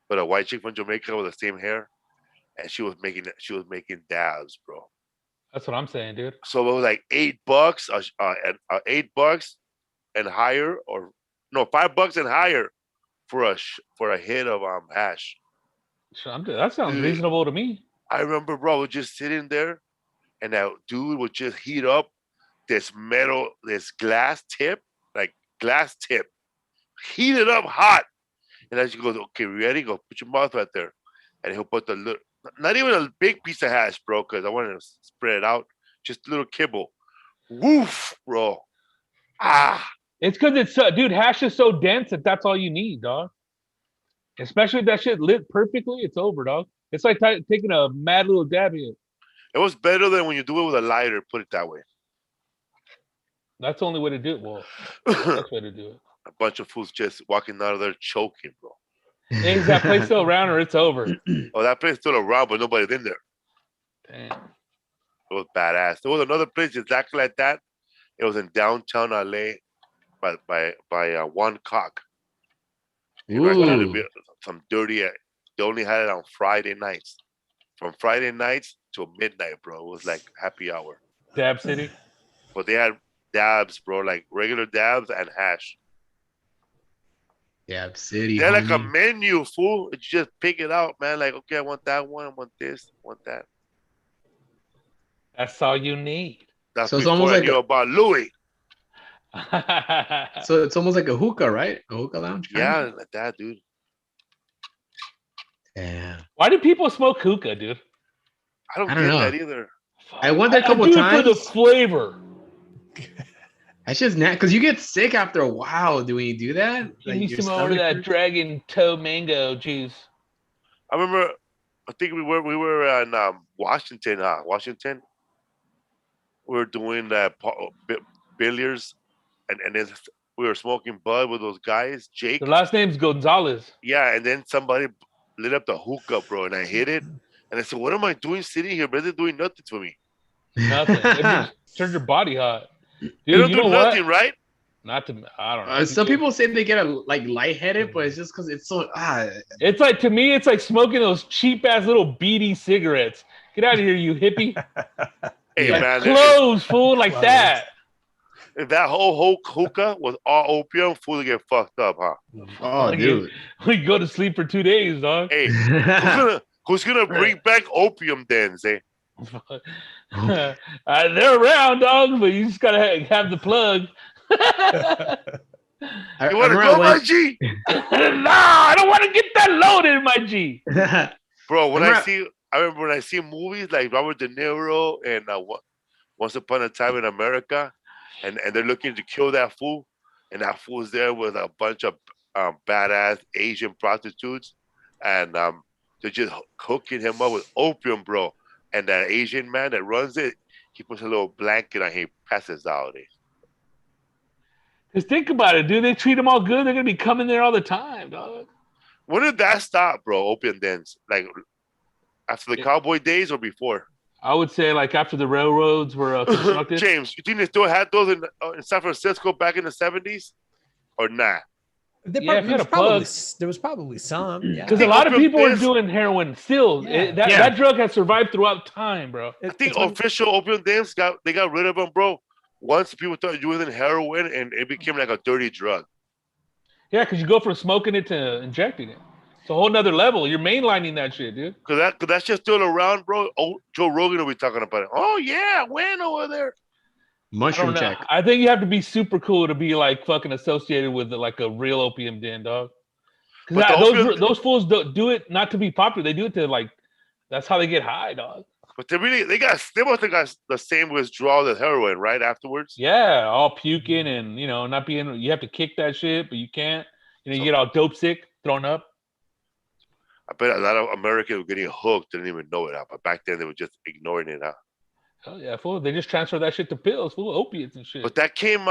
but a white chick from Jamaica with the same hair, and she was making dabs, bro. That's what I'm saying, dude. So it was like $8 and $8 and higher, or no, $5 and higher for a hit of hash. That sounds reasonable to me. I remember, bro, I was just sitting there, and that dude would just heat up this glass tip, heat it up hot. And as you go, okay, ready? Go put your mouth right there. And he'll put the little, not even a big piece of hash, bro, because I wanted to spread it out. Just a little kibble. Woof, bro. It's because it's dude, hash is so dense that's all you need, dog. Especially if that shit lit perfectly, it's over, dog. It's like taking a mad little dab in. It was better than when you do it with a lighter, put it that way. That's the only way to do it. Well, that's the way to do it. A bunch of fools just walking out of there choking, bro. Is that place still around or it's over? Oh, that place still around, but nobody's in there. Damn. It was badass. There was another place exactly like that. It was in downtown LA by One Cock. Some dirty. They only had it on Friday nights. From Friday nights till midnight, bro. It was like happy hour. Dab City. But they had dabs, bro, like regular dabs and hash. Dab City. They had like a menu, fool. You just pick it out, man. Like, okay, I want that one. I want this. I want that. That's all you need. That's so it's almost like about Louis. So it's almost like a hookah, right? A hookah lounge. Yeah, like that, dude. Yeah. Why do people smoke hookah, dude? I don't get that either. I went there a couple times. For the flavor. That's just because you get sick after a while. Do we do that? Give me some more of that dragon toe mango juice. I remember. I think we were in Washington. Washington. We were doing billiards, and then we were smoking bud with those guys. Jake. The last name's Gonzalez. Yeah, and then somebody lit up the hookah, bro, and I hit it, and I said, "What am I doing sitting here? But they're doing nothing to me. Nothing. It turns your body hot. Dude, they don't do nothing, right? Not to. I don't know. Some people say they get lightheaded, but it's just because it's so. It's like, to me, it's like smoking those cheap ass little beady cigarettes. Get out of here, you hippie. Hey, like man, clothes, fool, like that. If that whole hookah was all opium, fool to get fucked up, huh? Oh, dude. We go to sleep for 2 days, dog. Hey, who's gonna bring back opium then, say? They're around, dog, but you just gotta have the plug. You want to go, my G? Nah, I don't want to get that loaded, my G. Bro, I remember when I see movies like Robert De Niro and Once Upon a Time in America, and they're looking to kill that fool, and that fool's there with a bunch of badass Asian prostitutes, and they're just hooking him up with opium, bro. And that Asian man that runs it, he puts a little blanket on, he passes out. Because think about it, dude. They treat them all good. They're gonna be coming there all the time, dog. When did that stop, bro? Opium dens, like after the cowboy days or before? I would say like after the railroads were constructed. James, you think they still had those in San Francisco back in the 70s, or not? Yeah, there was probably some. Yeah. Because a lot of people were doing heroin still. That drug has survived throughout time, bro. I think official opium dens got rid of them, bro. Once people started using heroin and it became like a dirty drug. Yeah, because you go from smoking it to injecting it. It's a whole nother level. You're mainlining that shit, dude. Cause that's just still around, bro. Oh, Joe Rogan will be talking about it. Oh yeah, when over there. Mushroom check. I think you have to be super cool to be like fucking associated with like a real opium den, dog. Because those fools don't do it not to be popular. They do it to like, that's how they get high, dog. But they must have got the same withdrawal as heroin, right? Afterwards. Yeah, all puking and not being. You have to kick that shit, but you can't. You get all dope sick, thrown up. I bet a lot of Americans were getting hooked, didn't even know it. But back then they were just ignoring it. Oh yeah, fool. They just transfer that shit to pills, full of opiates and shit. But that came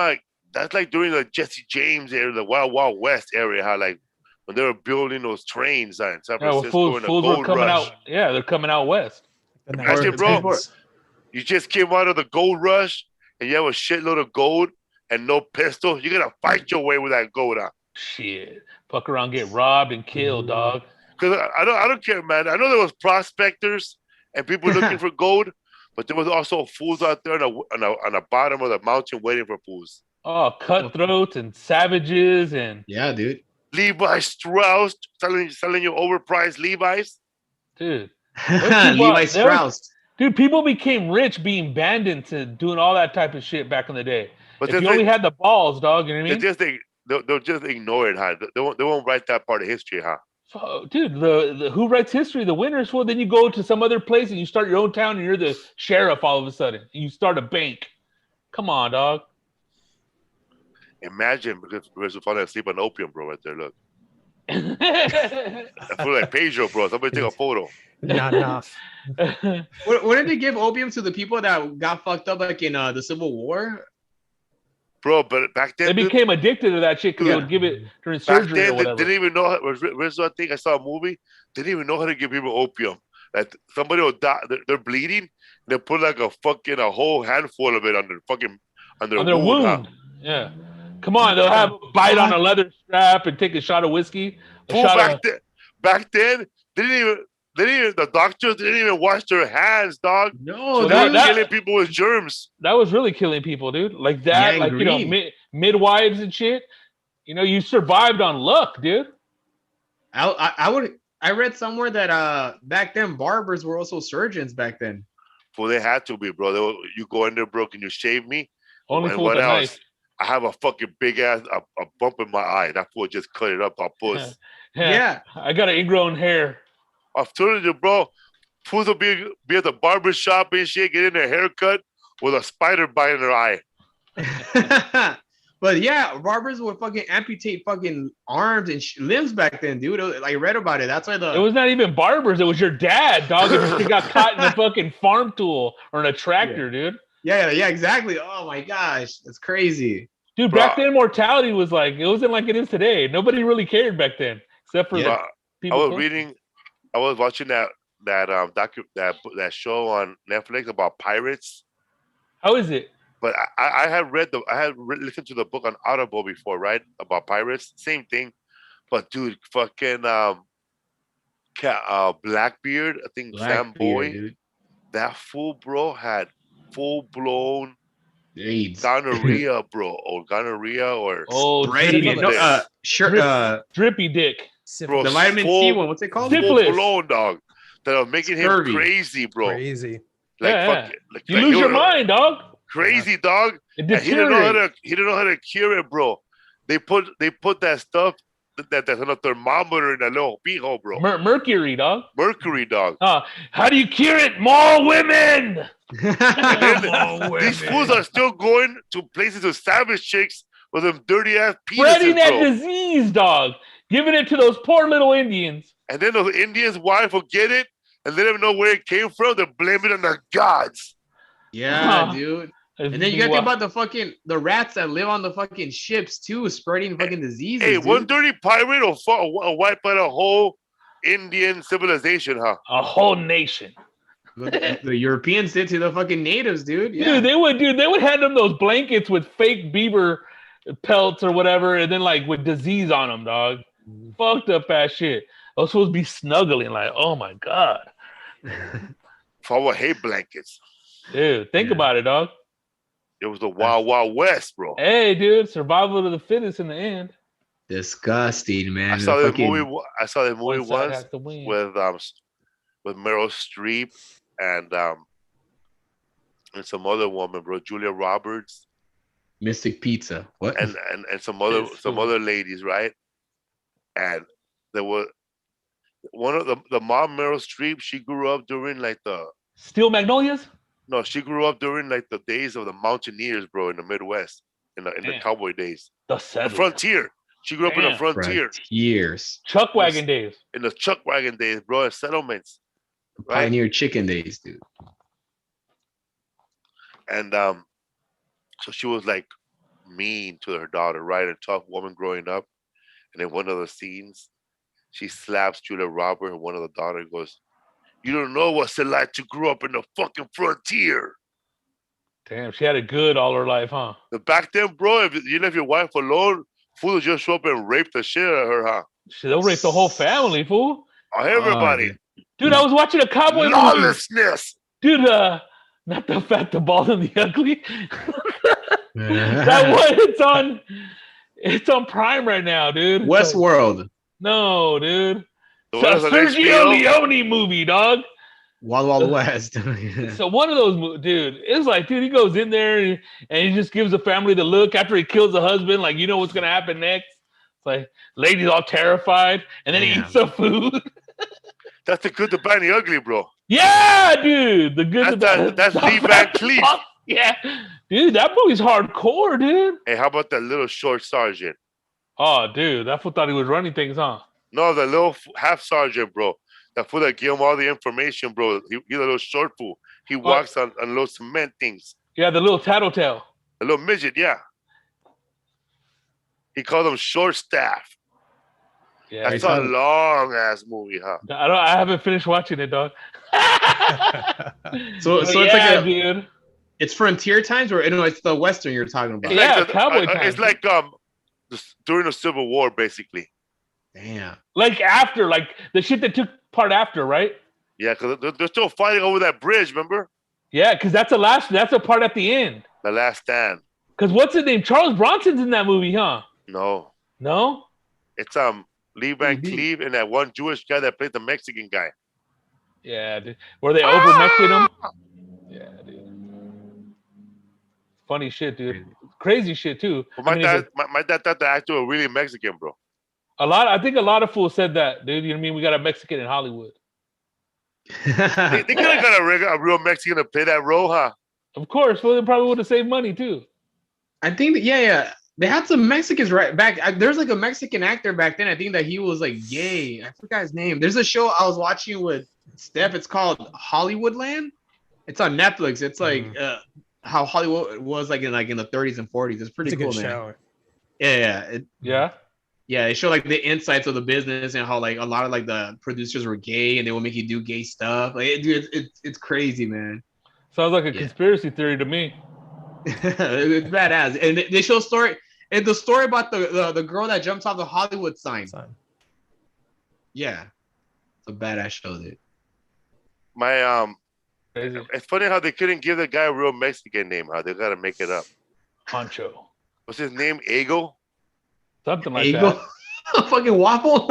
that's like during the Jesse James era, the Wild Wild West area, how like when they were building those trains in San Francisco and the gold rush. They're coming out west. Imagine, bro, you just came out of the gold rush and you have a shitload of gold and no pistol. You're gonna fight your way with that gold out. Shit, fuck around, get robbed and killed, dog. Because I don't care, man. I know there was prospectors and people looking for gold, but there was also fools out there on the bottom of the mountain waiting for fools. Oh, cutthroats and savages and yeah, dude. Levi Strauss selling you overpriced Levi's, dude. Levi Strauss, dude. People became rich being banned into doing all that type of shit back in the day. But if you only had the balls, dog, you know what I mean? They'll just ignore it, huh? They won't write that part of history, huh? Oh, dude, the who writes history? The winners. Well, then you go to some other place and you start your own town and you're the sheriff all of a sudden. And you start a bank. Come on, dog. Imagine because we're falling asleep on opium, bro. Right there, look. I feel like Pedro, bro. Somebody take a photo. Not enough. What did they give opium to the people that got fucked up like in the Civil War? Bro, but back then they became addicted to that shit because they would give it during surgery. Back then, or whatever. They didn't even know. I think I saw a movie. They didn't even know how to give people opium. Like somebody will die, they're bleeding. They put like a whole handful of it on their wound. Huh? Yeah, come on, they'll have a bite on a leather strap and take a shot of whiskey. Back then, the doctors didn't even wash their hands, dog. No, so they were killing people with germs. That was really killing people, dude. Like that, midwives and shit. You survived on luck, dude. I read somewhere that back then barbers were also surgeons back then. Well, they had to be, bro. You go in there, bro, can you shave me? Only for what else? Knife. I have a fucking big ass a bump in my eye. That fool just cut it up. I'll puss. Yeah. I got an ingrown hair. I'm telling you, bro. Fools will be at the barber shop and shit, getting their haircut with a spider bite in their eye. But yeah, barbers would fucking amputate fucking arms and limbs back then, dude. I read about it. That's why it was not even barbers. It was your dad, dog. If you got caught in a fucking farm tool or in a tractor, dude. Yeah, exactly. Oh my gosh, that's crazy, dude. Back then, mortality was like it wasn't like it is today. Nobody really cared back then, except for people. I was watching that show on Netflix about pirates. How is it? But I had listened to the book on Audible before, right? About pirates, same thing. But dude, fucking Blackbeard, I think Sam Boy, dude. That fool, bro, had full-blown AIDS. Gonorrhea, bro, or drippy dick. Bro, the vitamin C one, what's it called? Full-blown, dog. That was making him crazy, bro. Crazy. Like, you lose your mind, dog. Crazy, dog. And he didn't know how to cure it, bro. They put that stuff that's on a thermometer in a little beehole, bro. Mercury, dog. How do you cure it? More women. These fools are still going to places with savage chicks with them dirty ass penises, spreading that disease, dog. Giving it to those poor little Indians. And then those Indians' wife will get it and they don't know where it came from. They blame it on the gods. Yeah, dude. And then you got to think about the rats that live on the fucking ships too, spreading fucking diseases. Hey, dude. one dirty pirate will wipe out a whole Indian civilization, huh? A whole nation. The Europeans did to the fucking natives, dude. Yeah. Dude, they would hand them those blankets with fake beaver pelts or whatever, and then like with disease on them, dog. Fucked up ass shit. I was supposed to be snuggling, like, oh my god. For hay blankets. Dude, think about it, dog. It was the Wild Wild West, bro. Hey, dude, survival of the fittest in the end. Disgusting, man. I saw that movie once with Meryl Streep and some other woman, bro, Julia Roberts. Mystic Pizza. What? And some other ladies, right? And there was one of the mom, Meryl Streep. She grew up during like the Steel Magnolias. No, she grew up during like the days of the mountaineers, bro, in the Midwest, in the cowboy days. The frontier. She grew up in the frontier. Frontiers. Chuck wagon days. In the chuck wagon days, bro, in settlements. Right? Pioneer chicken days, dude. And so she was like mean to her daughter, right? A tough woman growing up. And in one of the scenes, she slaps Julia Roberts, and one of the daughters goes, "You don't know what's it like to grow up in the fucking frontier." Damn, she had it good all her life, huh? But back then, bro, if you left your wife alone, fool would just show up and rape the shit out of her, huh? They'll rape the whole family, fool. Everybody. Dude, I was watching a cowboy lawlessness. Dude, not the fat, the bald, and the ugly. That one, it's on Prime right now, dude. Westworld. No, dude. It's a Sergio Leone movie, dog. Wild Wild West. So one of those, dude, it's like, dude, he goes in there and he just gives the family the look after he kills the husband, like, you know what's gonna happen next. It's like, lady's all terrified, and then he eats some food. That's the good, the bad, and the ugly, bro. Yeah, dude, the good, the bad. That's Lee Van Cleef. Yeah, dude, that movie's hardcore, dude. Hey, how about that little short sergeant? Oh, dude, that fool thought he was running things, huh? No, the little half sergeant, bro. That fool that gave him all the information, bro. He's a little short fool. He walks on little cement things. Yeah, the little tattletale. The little midget, yeah. He called him short staff. Yeah, that's a long ass movie, huh? I haven't finished watching it, dog. so it's like dude. It's frontier times, or no? It's the Western you're talking about. Yeah, cowboy times. It's like during the Civil War, basically. Damn. Like after, like the shit that took part after, right? Yeah, because they're still fighting over that bridge, remember? Yeah, because that's a part at the end. The Last Stand. Because what's his name? Charles Bronson's in that movie, huh? No. No? It's Lee Van Cleef and that one Jewish guy that played the Mexican guy. Yeah, dude. Were they over Mexican him? Yeah, dude. Funny shit, dude. Crazy shit too. Well, my dad thought the actor was really Mexican, bro. I think a lot of fools said that, dude. You know what I mean? We got a Mexican in Hollywood. they could have got a real Mexican to play that role, huh? Of course. Well, they probably would have saved money too. I think that, yeah. They had some Mexicans right back. There's like a Mexican actor back then. I think that he was like gay. I forgot his name. There's a show I was watching with Steph. It's called Hollywoodland. It's on Netflix. It's like how Hollywood was like in the 30s and 40s. It's pretty cool, man. Show. Yeah. Yeah, they show like the insights of the business and how like a lot of like the producers were gay and they will make you do gay stuff. Like, it's crazy, man. Sounds like a conspiracy theory to me. It's badass, and they show a story. And the story about the girl that jumps off the Hollywood sign. Yeah, it's a badass show, dude. It's funny how they couldn't give the guy a real Mexican name. How they gotta make it up. Pancho. What's his name? Ego. Something like that. Fucking Waffle.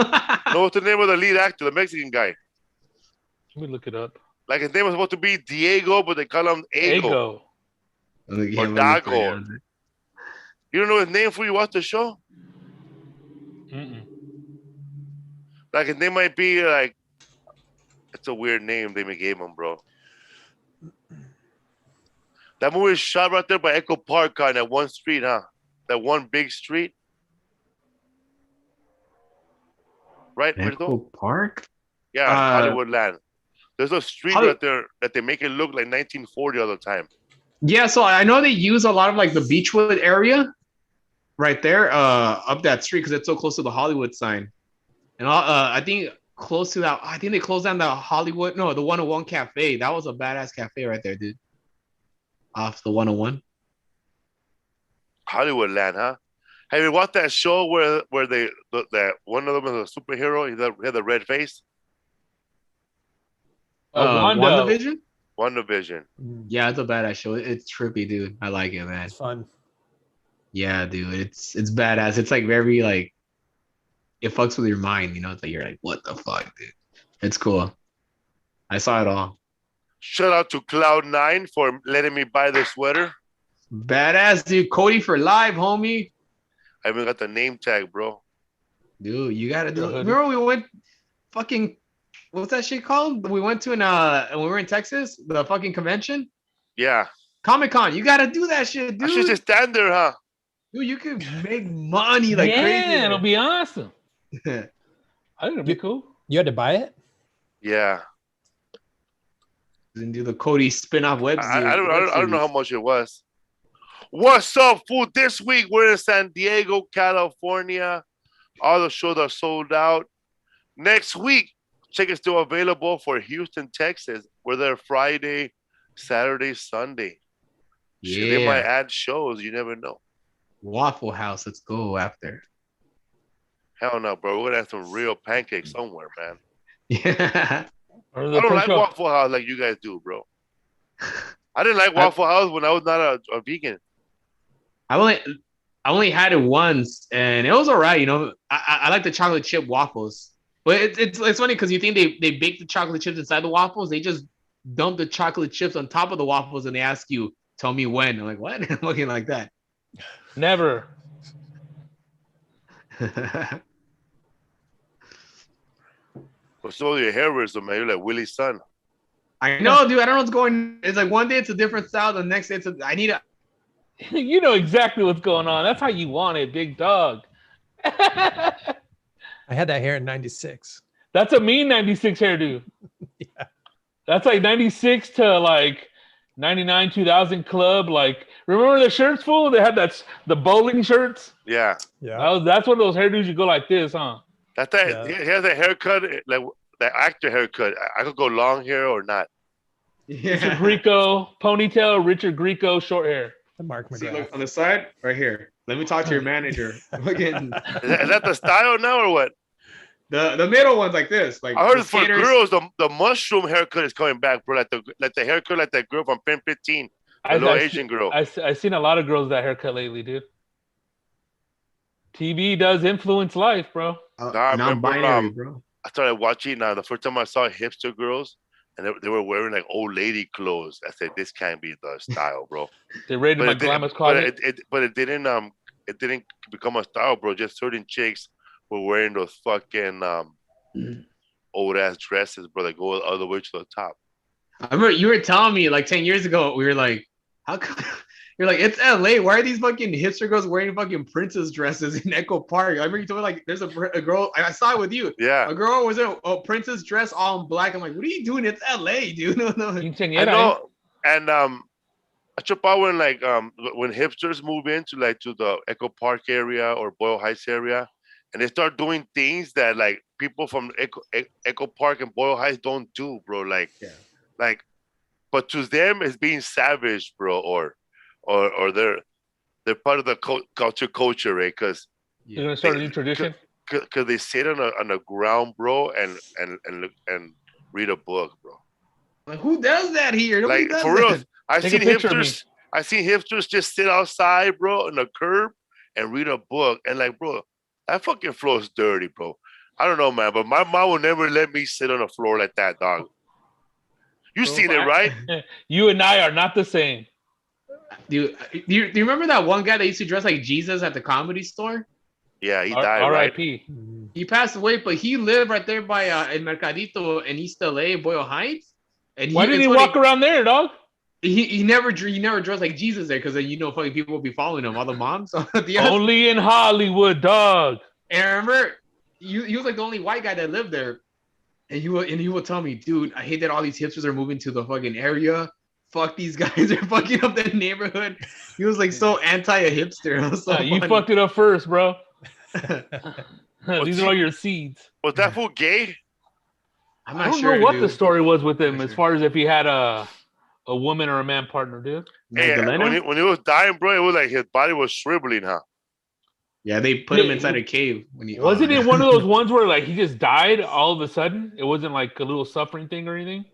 No, what's the name of the lead actor, the Mexican guy? Let me look it up. Like his name was supposed to be Diego, but they call him Ego. Or Dago. You don't know his name before you watch the show? Mm-mm. Like his name might be like, it's a weird name they gave him, bro. That movie is shot right there by Echo Park on that one street, huh? That one big street. Right? Echo Park? Yeah, Hollywoodland. There's a street right there that they make it look like 1940 all the time. Yeah, so I know they use a lot of like the Beechwood area right there, up that street because it's so close to the Hollywood sign. And I think close to that, I think they closed down the Hollywood, no, the 101 Cafe. That was a badass cafe right there, dude. Off the 101. Hollywoodland, huh? Have you watched that show where that one of them is a superhero? He had the red face. Wanda. WandaVision? WandaVision. Yeah, it's a badass show. It's trippy, dude. I like it, man. It's fun. Yeah, dude. It's badass. It's like very like it fucks with your mind, you know. It's like you're like, what the fuck, dude? It's cool. I saw it all. Shout out to Cloud9 for letting me buy the sweater. Badass, dude. Cody for live, homie. I even got the name tag, bro. Dude, you gotta do it. Remember we went fucking what's that shit called? We went to when we were in Texas, the fucking convention. Yeah. Comic-Con. You gotta do that shit, dude. I should just stand there, huh? Dude, you could make money like crazy. Yeah, it'll be awesome. I think it'll be cool. You had to buy it? Yeah. And do the Cody spin-off web series. I don't know how much it was. What's up, food? This week we're in San Diego, California. All the shows are sold out. Next week, tickets still available for Houston, Texas. We're there Friday, Saturday, Sunday. Yeah. Shit, they might add shows. You never know. Waffle House. Let's go after. Hell no, bro. We're gonna have some real pancakes somewhere, man. Yeah. I don't like Waffle House like you guys do, bro. I didn't like Waffle House when I was not a vegan. I only had it once, and it was all right. You know, I like the chocolate chip waffles, but it's funny because you think they bake the chocolate chips inside the waffles. They just dump the chocolate chips on top of the waffles, and they ask you, "Tell me when." I'm like, "What?" I'm looking like that. Never. What's all your hairism, man? You're like Willie's son. I know, dude. I don't know what's going. It's like one day it's a different style, the next day it's I need a. You know exactly what's going on. That's how you want it, big dog. I had that hair in 96. That's a mean 96 hairdo. Yeah. That's like 96 to like 99, 2000 club. Like, remember the shirts, fool? They had the bowling shirts. Yeah. Yeah. That's one of those hairdos you go like this, huh? That's that. Yeah. He has a haircut, like that actor haircut. I could go long hair or not. Yeah. Richard Grieco, ponytail, Richard Grieco, short hair. The Mark See, McGrath. look on the side, right here. Let me talk to your manager. Again, Is that the style now or what? the middle one's like this. Like I heard the for skaters. girls, the mushroom haircut is coming back, bro. Like the haircut like that girl from Pen 15, the little Asian girl. I've seen a lot of girls with that haircut lately, dude. TV does influence life, bro. Non-binary, bro. I started watching the first time I saw hipster girls, and they were wearing like old lady clothes. I said, this can't be the style, bro. They raided my grandma's closet. But it didn't become a style, bro. Just certain chicks were wearing those fucking old ass dresses, bro, that go all the way to the top. I remember you were telling me like 10 years ago, we were like, how come you're like, it's LA. Why are these fucking hipster girls wearing fucking princess dresses in Echo Park? I remember you told me like there's a girl, I saw it with you. Yeah. A girl was in a princess dress all in black. I'm like, what are you doing? It's LA, dude. No. I know. And I trip out when like when hipsters move into like to the Echo Park area or Boyle Heights area, and they start doing things that like people from Echo Park and Boyle Heights don't do, bro. Like, like, but to them it's being savage, bro, or they're part of the culture, right? Because you're gonna start a new tradition. Because they sit on the ground, bro, and read a book, bro. Like, who does that here? Nobody Like does for real, that. I seen hipsters just sit outside, bro, on the curb and read a book, and like, bro, that fucking floor is dirty, bro. I don't know, man, but my mom will never let me sit on the floor like that, dog. You seen it, right? You and I are not the same. Dude, do you remember that one guy that used to dress like Jesus at the Comedy Store? Yeah, he died. R.I.P. Right? He passed away, but he lived right there by El Mercadito in East LA, Boyle Heights. And why did he walk around there, dog? He never dressed like Jesus there because then fucking people will be following him, all the moms. Only in Hollywood, dog. And I remember he was like the only white guy that lived there, and he would tell me, dude, I hate that all these hipsters are moving to the fucking area. fuck these guys are fucking up the neighborhood. He was like so anti a hipster. It was so You funny. fucked it up first, bro. What's These he- are all your seeds. Was that fool gay? I'm I not don't sure know what dude. the story was with him Not as sure. far as if he had a woman or a man partner, dude. Hey, Magdalena? when he was dying, bro, it was like his body was shriveling, huh? Yeah, they put him Yeah, inside a cave when he Wasn't yeah. it one of those ones where like he just died all of a sudden? It wasn't like a little suffering thing or anything.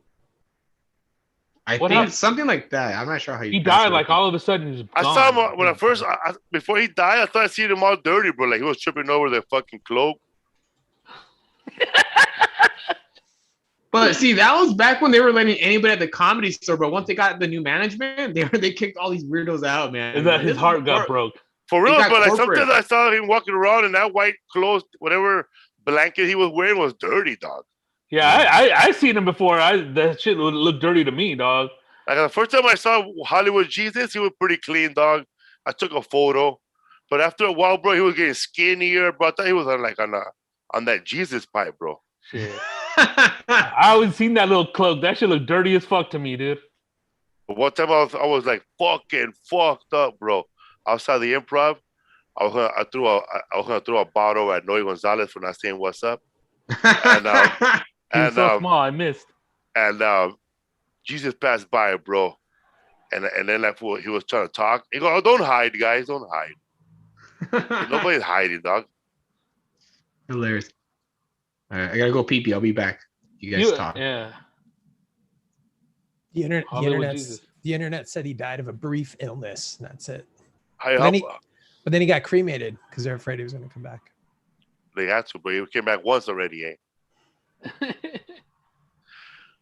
I What think happened? something like that. I'm not sure how He passed died away. like all of a sudden. He was I gone. saw him when I first, before he died, I thought I seen him all dirty, bro. Like he was tripping over the fucking cloak. But see, that was back when they were letting anybody at the Comedy Store. But once they got the new management, they kicked all these weirdos out, man. Is that This his is heart got more- broke? For real, got but like corporate. sometimes I saw him walking around and that white clothes, whatever blanket he was wearing was dirty, dog. Yeah, I seen him before. That shit would look dirty to me, dog. Like the first time I saw Hollywood Jesus, he was pretty clean, dog. I took a photo, but after a while, bro, he was getting skinnier. Bro, I thought he was on that Jesus pipe, bro. Shit. I always seen that little cloak. That shit look dirty as fuck to me, dude. But one time I was like fucking fucked up, bro. Outside the Improv, I was gonna throw a bottle at Noe Gonzalez for not saying what's up, and He was and so small, I missed. and Jesus passed by, bro, and then that fool, he was trying to talk. He go, "Oh, don't hide, guys, don't hide. Nobody's hiding, dog." Hilarious. All right, I gotta go pee pee. I'll be back. You guys talk. Yeah. The Hollywood Jesus. internet said he died of a brief illness. And that's it. I Then hope But then he got cremated because they're afraid he was going to come back. they had to, but he came back once already, eh?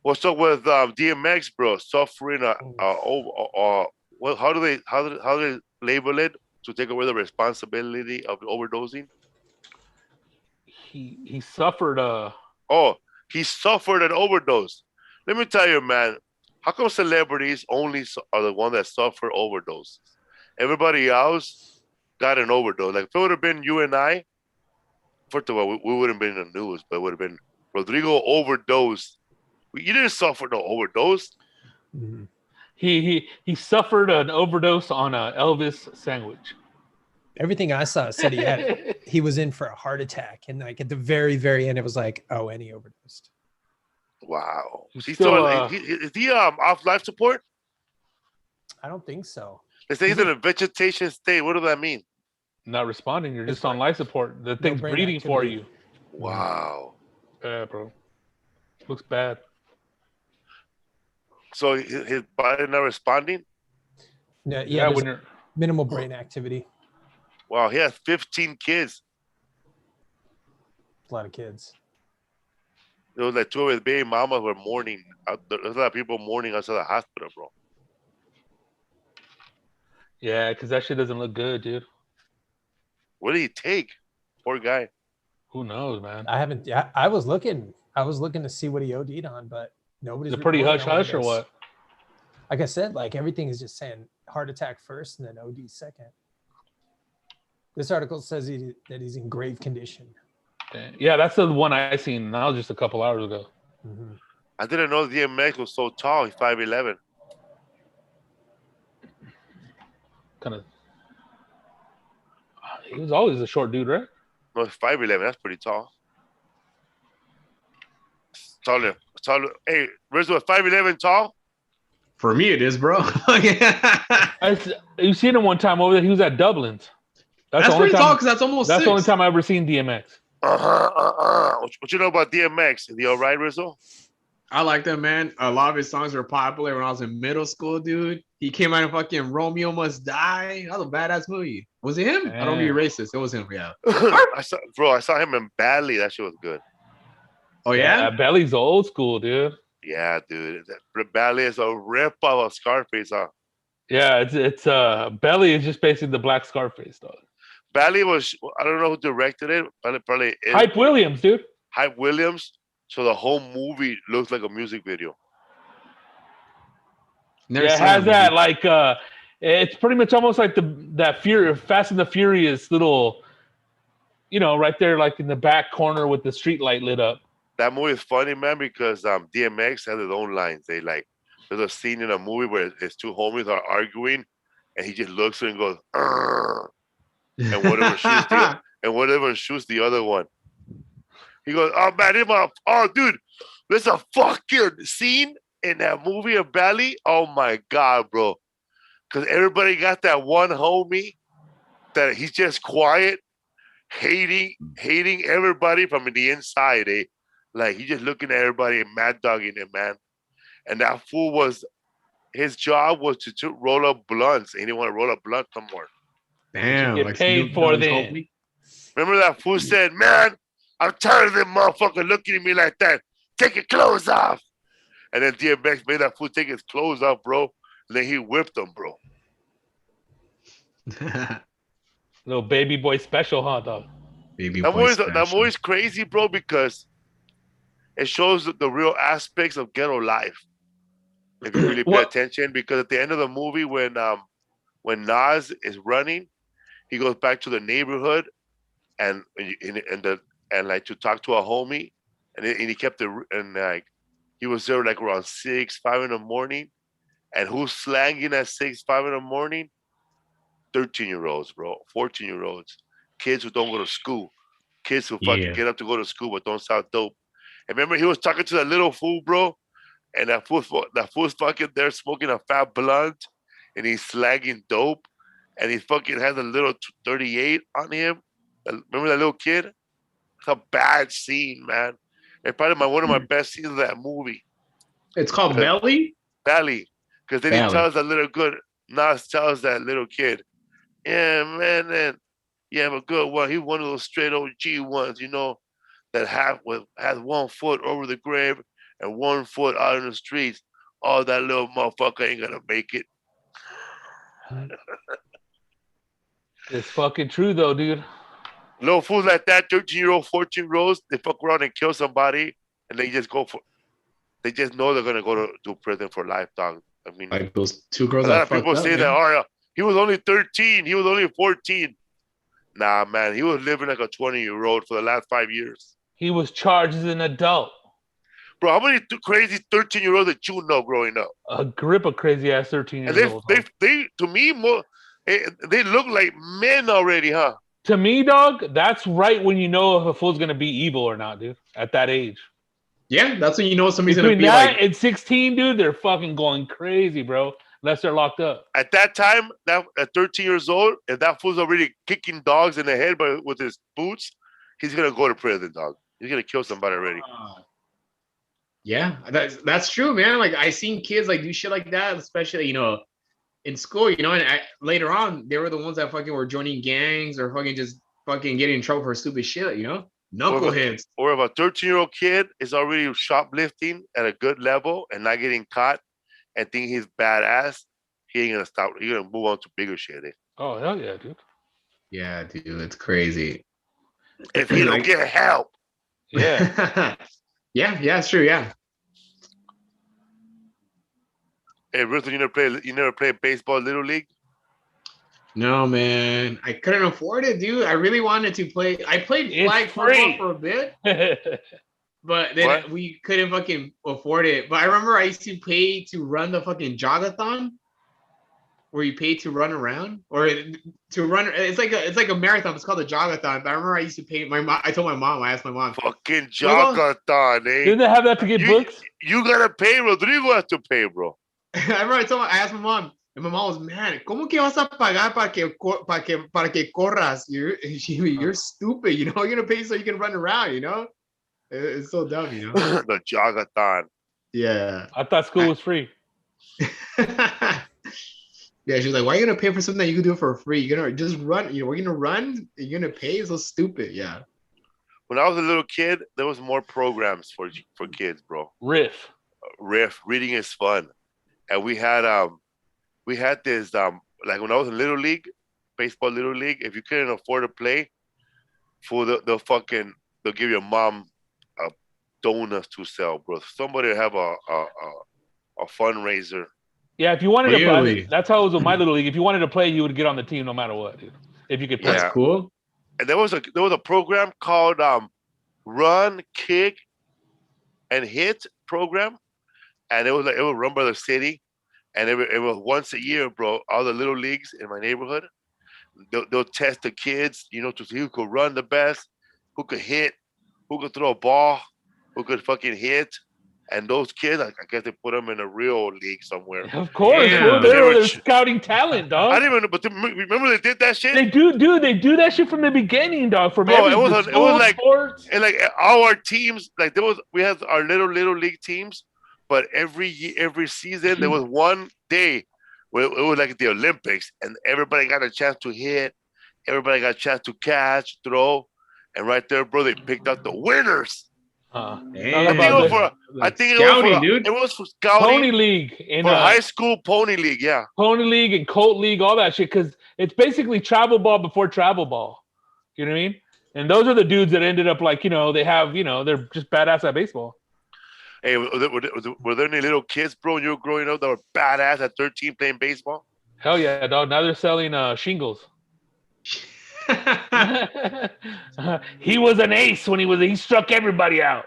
What's up with DMX, bro? Suffering well, how do they label it to take away the responsibility of overdosing? He suffered Oh, he suffered an overdose. Let me tell you, man. How come celebrities only are the one that suffer overdoses? Everybody else got an overdose. Like if it would have been you and I, first of all, we wouldn't have been in the news, but it would have been Rodrigo overdosed. You didn't suffer no overdose. Mm-hmm. he suffered an overdose on a Elvis sandwich. Everything I saw said he was in for a heart attack. And like at the very, very end, it was like, oh, and he overdosed. Wow. He's He's still, is he off life support? I don't think so. They say he's in a vegetation state. What does that mean? Not responding. You're just on life support. The thing's brain breathing for activity. you. Wow. Yeah, bro. Looks bad. So his body not responding? No, Yeah, there's when you're minimal brain activity. Wow, he has 15 kids. A lot of kids. There was like two of his baby mamas were mourning. There's a lot of people mourning outside the hospital, bro. yeah, because that shit doesn't look good, dude. What did he take? Poor guy. Who knows, man? I haven't. Yeah, I was looking to see what he OD'd on, but nobody's. Is it pretty reporting hush hush or overdose. what? Like I said, like everything is just saying heart attack first and then OD second. This article says that he's in grave condition. Yeah, that's the one I seen. And that was just a couple hours ago. Mm-hmm. I didn't know DMX was so tall. He's 5'11". Kind of. He was always a short dude, right? No, he's 5'11". That's pretty tall. Taller. Hey, Rizzo, 5'11" tall? For me, it is, bro. You seen him one time over there. He was at Dublin's. That's the only pretty time, tall because that's almost That's six. the only time I ever seen DMX. What you know about DMX? Is he all right, Rizzo? I like that, man. A lot of his songs were popular when I was in middle school, dude. He came out in fucking Romeo Must Die. That was a badass movie. Was it him? I don't be Damn. racist. It was him, yeah. I saw him in Badly. That shit was good. Oh, yeah? Belly's old school, dude. Yeah, dude. Badly is a rip of Scarface, huh? Yeah, it's Belly is just basically the black Scarface, dog. Badly was, I don't know who directed it. Probably is. Hype Williams, dude. Hype Williams. So the whole movie looks like a music video. Never Yeah, it seen has that movie. like it's pretty much almost like that Fast and the Furious little, right there like in the back corner with the street light lit up. That movie is funny, man, because DMX has his own lines. They like, there's a scene in a movie where his two homies are arguing, and he just looks at it and goes, "Arr," and whatever shoots the other one. He goes, "Oh man, dude, there's a fucking scene in that movie of Bali. Oh my god, bro, because everybody got that one homie that he's just quiet, hating everybody from the inside, eh? Like he's just looking at everybody and mad dogging it, man. And that fool his job was to roll up blunts. And he didn't want to roll up blunt no more. Damn, Get paid for them. Remember that fool said, "Man, I'm tired of them motherfucker looking at me like that. Take your clothes off." And then DMX made that fool take his clothes off, bro. And then he whipped him, bro. Little baby boy special, huh, dog? That movie's crazy, bro, because it shows the real aspects of ghetto life. If you really pay attention, because at the end of the movie, when Nas is running, he goes back to the neighborhood and like to talk to a homie, and he kept he was there like around 6, 5 in the morning, and who's slanging at 6, 5 in the morning? 13-year-olds, bro, 14-year-olds, kids who don't go to school, kids who fucking get up to go to school but don't sound dope. And remember, he was talking to that little fool, bro, and that fool's fucking there smoking a fat blunt, and he's slagging dope, and he fucking has a little 38 on him. Remember that little kid? It's a bad scene, man. It's probably one of my best scenes of that movie. It's called Belly? Belly. Because then he tells Nas tells that little kid, "Yeah, man, yeah, I'm a good one. He's one of those straight OG ones, that has 1 foot over the grave and 1 foot out in the streets. Oh, that little motherfucker ain't gonna make it." It's fucking true though, dude. Little fools like that, 13-year-old, 14-year-olds, they fuck around and kill somebody, and they just know they're gonna go to prison for life, dog. I mean, like those two girls. A lot of people say that, "Oh, he was only 13, he was only 14." Nah, man, he was living like a 20-year-old for the last 5 years. He was charged as an adult. Bro, how many crazy 13-year-olds that you know growing up? A grip of crazy ass 13-year-olds. And they to me they look like men already, huh? To me, dog, that's right when you know if a fool's gonna be evil or not, dude. At that age. Yeah, that's when you know somebody's gonna be Between that and 16, dude, they're fucking going crazy, bro. Unless they're locked up. At that time, at 13 years old, if that fool's already kicking dogs in the head with his boots, he's gonna go to prison, dog. He's gonna kill somebody already. Yeah, that's true, man. Like I seen kids like do shit like that, especially in school, and later on they were the ones that fucking were joining gangs or fucking just fucking getting in trouble for stupid shit, knuckleheads. Or if a 13-year-old kid is already shoplifting at a good level and not getting caught and think he's badass, he ain't gonna stop. He's gonna move on to bigger shit. Oh hell yeah, dude. Yeah, dude, it's crazy. If he don't get help. Yeah. yeah, it's true. Yeah. Hey, Ruth, you never play baseball Little League? No, man. I couldn't afford it, dude. I really wanted to play. I played flag football for a bit, but then we couldn't fucking afford it. But I remember I used to pay to run the fucking jogathon, where you pay to run around or to run. It's like a marathon. It's called a jogathon. But I remember I used to pay I told my mom. I asked my mom. Fucking jogathon, eh? Didn't they have that to get books? You gotta pay. Rodrigo has to pay, bro. I remember I asked my mom, and my mom was mad. ¿Cómo que vas a pagar para que corras? You're stupid, You're gonna pay so you can run around, It's so dumb, The jogathon. Yeah. I thought school was free. Yeah, she was like, "Why are you gonna pay for something that you can do for free? You're gonna just run. We're gonna run. You're gonna pay. It's so stupid." Yeah. When I was a little kid, there was more programs for kids, bro. Riff. Reading is fun. And we had this like when I was in Little League, baseball Little League, if you couldn't afford to play, they'll give your mom donuts to sell, bro. Somebody have a fundraiser. Yeah, if you wanted to play, that's how it was with my Little League. If you wanted to play, you would get on the team no matter what, dude. If you could play. That's cool. And there was a program called Run, Kick, and Hit program. and it was run by the city, and it was once a year, bro. All the little leagues in my neighborhood, they'll test the kids, to see who could run the best, who could hit, who could throw a ball, who could fucking hit. And those kids, I guess they put them in a real league somewhere. Of course, they're scouting talent, dog. I didn't even know, but remember they did that shit? They do that shit from the beginning, dog. From it was like sports. And like all our teams, like we had our little league teams, but every season there was one day where it was like the Olympics, and everybody got a chance to hit, everybody got a chance to catch, throw, and right there, bro, they picked out the winners. I think it was for scouting. Pony League. For high school Pony League, yeah. Pony League and Colt League, all that shit, because it's basically travel ball before travel ball. You know what I mean? And those are the dudes that ended up like, they have, they're just badass at baseball. Hey, were there any little kids, bro, when you were growing up that were badass at 13 playing baseball? Hell yeah, dog. Now they're selling shingles. He was an ace when he struck everybody out.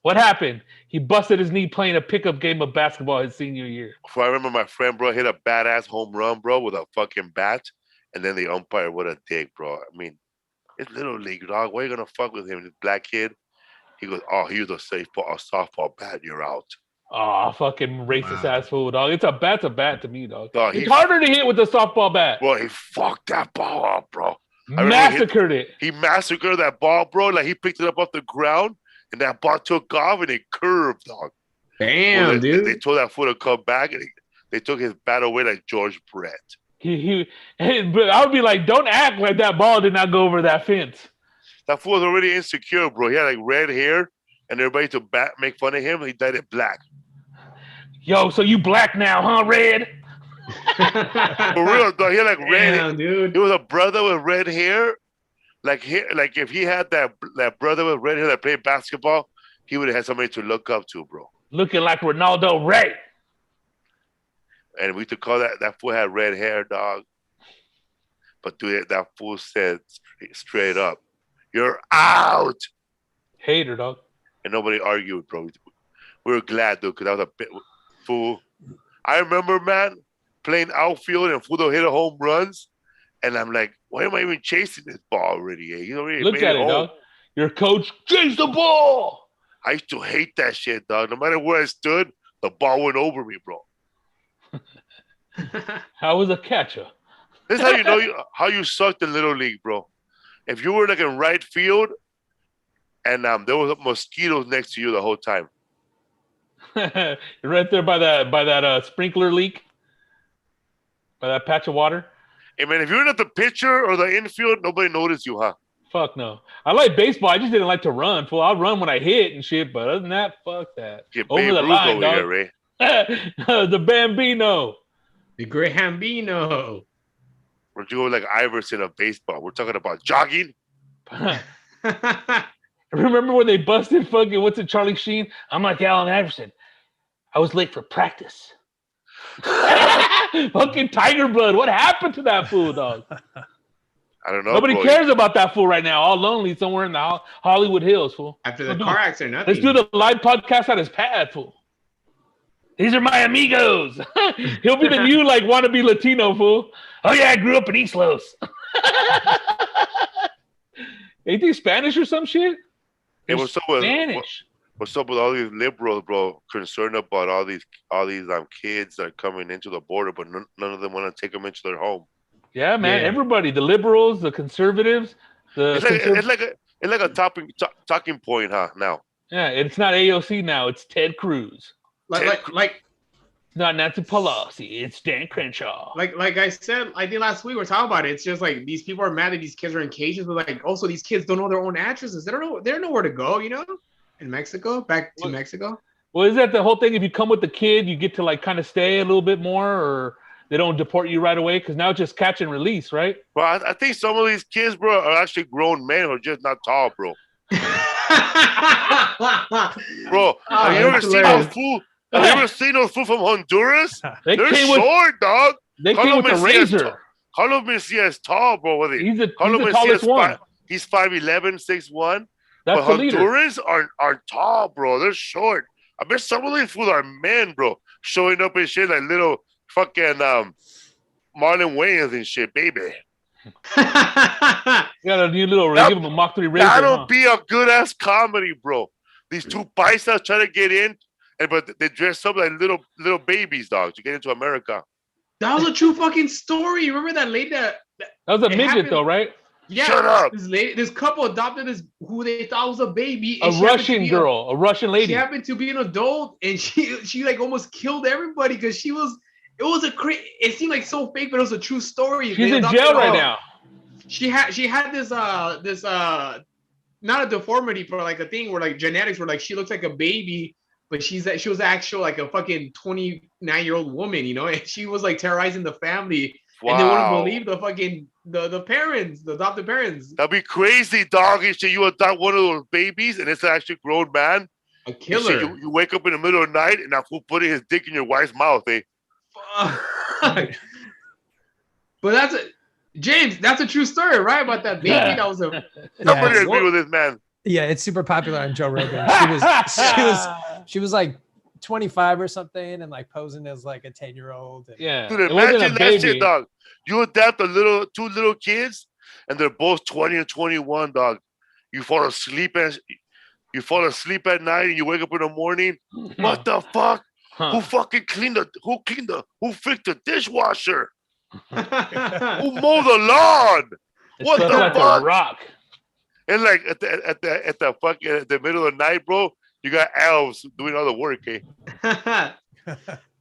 What happened? He busted his knee playing a pickup game of basketball his senior year. I remember my friend, bro, hit a badass home run, bro, with a fucking bat, and then the umpire would have dick, bro. I mean, it's little league, dog. Why are you gonna fuck with him? This black kid. He goes, oh, he was a softball bat. You're out. Oh, fucking racist ass fool, dog. Bat's a bat to me, dog. It's harder to hit with a softball bat. Bro, he fucked that ball up, bro. Massacred it. He massacred that ball, bro. Like he picked it up off the ground, and that ball took off and it curved, dog. Damn, dude. They told that fool to come back, and they took his bat away like George Brett. But I would be like, don't act like that ball did not go over that fence. That fool was already insecure, bro. He had like red hair, and everybody to make fun of him. He dyed it black. Yo, so you black now, huh, Red? For real, dog. He had like red hair. Dude. He was a brother with red hair. Like if he had that brother with red hair that played basketball, he would have had somebody to look up to, bro. Looking like Ronaldo Ray. And we used to call that fool had red hair, dog. But dude, that fool said straight up, "You're out." Hater, dog. And nobody argued, bro. We were glad, dude, because that was a bit fool. I remember, man, playing outfield and fool hit a home runs, and I'm like, why am I even chasing this ball already? He's already look at it, dog. Your coach chased the ball. I used to hate that shit, dog. No matter where I stood, the ball went over me, bro. I was a catcher. This is how you know how you sucked in Little League, bro. If you were like in right field, and there was mosquitoes next to you the whole time. You're right there by that sprinkler leak, by that patch of water. Hey man, if you're not the pitcher or the infield, nobody noticed you, huh? Fuck no. I like baseball. I just didn't like to run. Fool, I'll run when I hit and shit, but other than that, fuck that. Get over the line, dog. Here, Ray. The Bambino. The Great Hambino. We're doing like Iverson of baseball. We're talking about jogging. Remember when they busted fucking Charlie Sheen? I'm like Allen Iverson. I was late for practice. Fucking Tiger Blood. What happened to that fool, dog? I don't know. Nobody cares about that fool right now. All lonely somewhere in the Hollywood Hills, fool. After the car accident, nothing. Let's do the live podcast on his pad, fool. These are my amigos. He'll be the new like wannabe Latino fool. Oh yeah, I grew up in East Los. Ain't they Spanish or some shit? Hey, what's up with all these liberals, bro? Concerned about all these kids that are coming into the border, but none of them want to take them into their home. Yeah, man. Yeah. Everybody, the liberals, the conservatives, it's like a talking point, huh? Now. Yeah, it's not AOC now. It's Ted Cruz. Like. Not Nancy Pelosi. It's Dan Crenshaw. Like I said, I think last week we were talking about it. It's just like these people are mad that these kids are in cages, but like also these kids don't know their own addresses. They don't know where to go. You know, in Mexico, Mexico. Well, is that the whole thing? If you come with the kid, you get to like kind of stay a little bit more, or they don't deport you right away because now it's just catch and release, right? Well, I think some of these kids, bro, are actually grown men who are just not tall, bro. Bro, have you ever seen those fools? Have you ever seen those fools from Honduras? They're short, dog. They came with a razor. Carlos Mencia is tall, bro. He's the tallest one. He's 5'11", 6'1". That's but Honduras are tall, bro. They're short. I bet some of these fools are men, bro, showing up and shit like little fucking Marlon Wayans and shit, baby. Got a new little. They give him a Mach 3 razor. That'll be a good ass comedy, bro. These two paisas try to get in, but they dress up like little babies, dog, to get into America. That was a true fucking story. You remember that lady that was a midget though, right? Yeah. Shut up. This couple adopted this who they thought was a baby. A Russian girl, a Russian lady. She happened to be an adult, and she like almost killed everybody because she was. It was it seemed like so fake, but it was a true story. She's in jail right now. She had this not a deformity, but like a thing where like genetics where like she looks like a baby, but she was actual like a fucking 29-year-old woman, you know, and she was like terrorizing the family. Wow. And they wouldn't believe the fucking the parents, the adopted parents. That'd be crazy, dog. You say you adopt one of those babies and it's actually a grown man. A killer. You wake up in the middle of the night and that fool putting his dick in your wife's mouth, eh? But James, that's a true story, right? About that baby. That was a somebody agree with this man. Yeah, it's super popular on Joe Rogan. She was like 25 or something and like posing as like a 10-year-old. Yeah. Dude, imagine that shit, dog. You adapt two little kids and they're both 20 and 21, dog. You fall asleep at night and you wake up in the morning. What the fuck? Huh. Who fixed the dishwasher? Who mowed the lawn? What the fuck? Rock. And like at the middle of the night, bro, you got elves doing all the work, eh?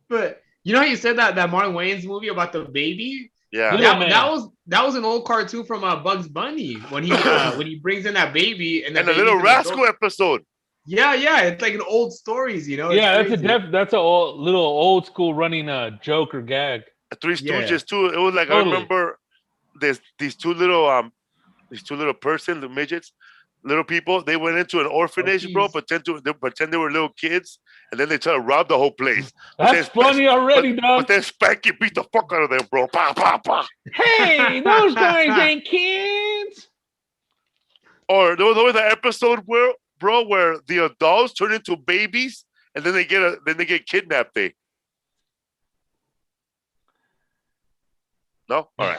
But you know how you said that Marlon Wayans movie about the baby? Yeah. That was an old cartoon from Bugs Bunny when he brings in that baby and the little rascal episode. Yeah, it's like an old stories, you know. Yeah, that's a old school running joke or gag. Three Stooges too. It was like totally. I remember these two little persons, the midgets, little people. They went into an orphanage, bro. Pretend they were little kids, and then they try to rob the whole place. That's funny already, dog. But then Spanky beat the fuck out of them, bro. Pa pa pa. Hey, those guys ain't kids. Or there was always an episode where the adults turn into babies, and then they get kidnapped. No? All right.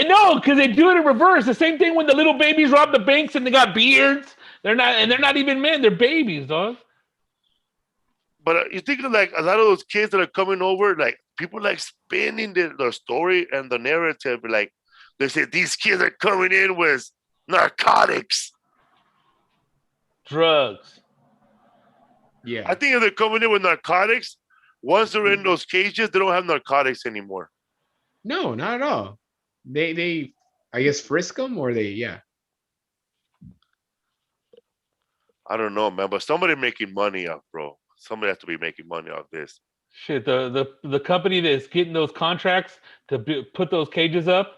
No, because they do it in reverse. The same thing when the little babies rob the banks and they got beards. They're not even men. They're babies, dog. But you think of like a lot of those kids that are coming over, like people like spinning the story and the narrative. Like they say these kids are coming in with narcotics. Drugs. Yeah. I think if they're coming in with narcotics, once they're in those cages, they don't have narcotics anymore. No, not at all. They I guess frisk them or yeah. I don't know, man, but somebody making money off, bro. Somebody has to be making money off this. Shit, the company that's getting those contracts to put those cages up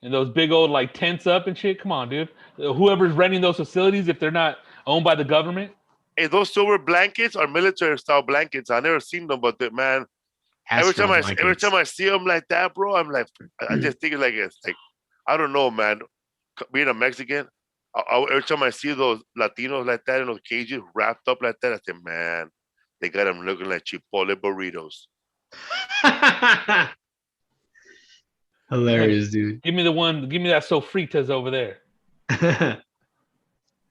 and those big old like tents up and shit. Come on, dude. Whoever's renting those facilities, if they're not owned by the government. Hey, those silver blankets are military style blankets. I never seen them, but man. Every time I see them like that, bro, I'm like, I just think it's like, I don't know, man. Being a Mexican, every time I see those Latinos like that in those cages wrapped up like that, I say, man, they got them looking like Chipotle burritos. Hilarious, dude. Give me that sofritas over there.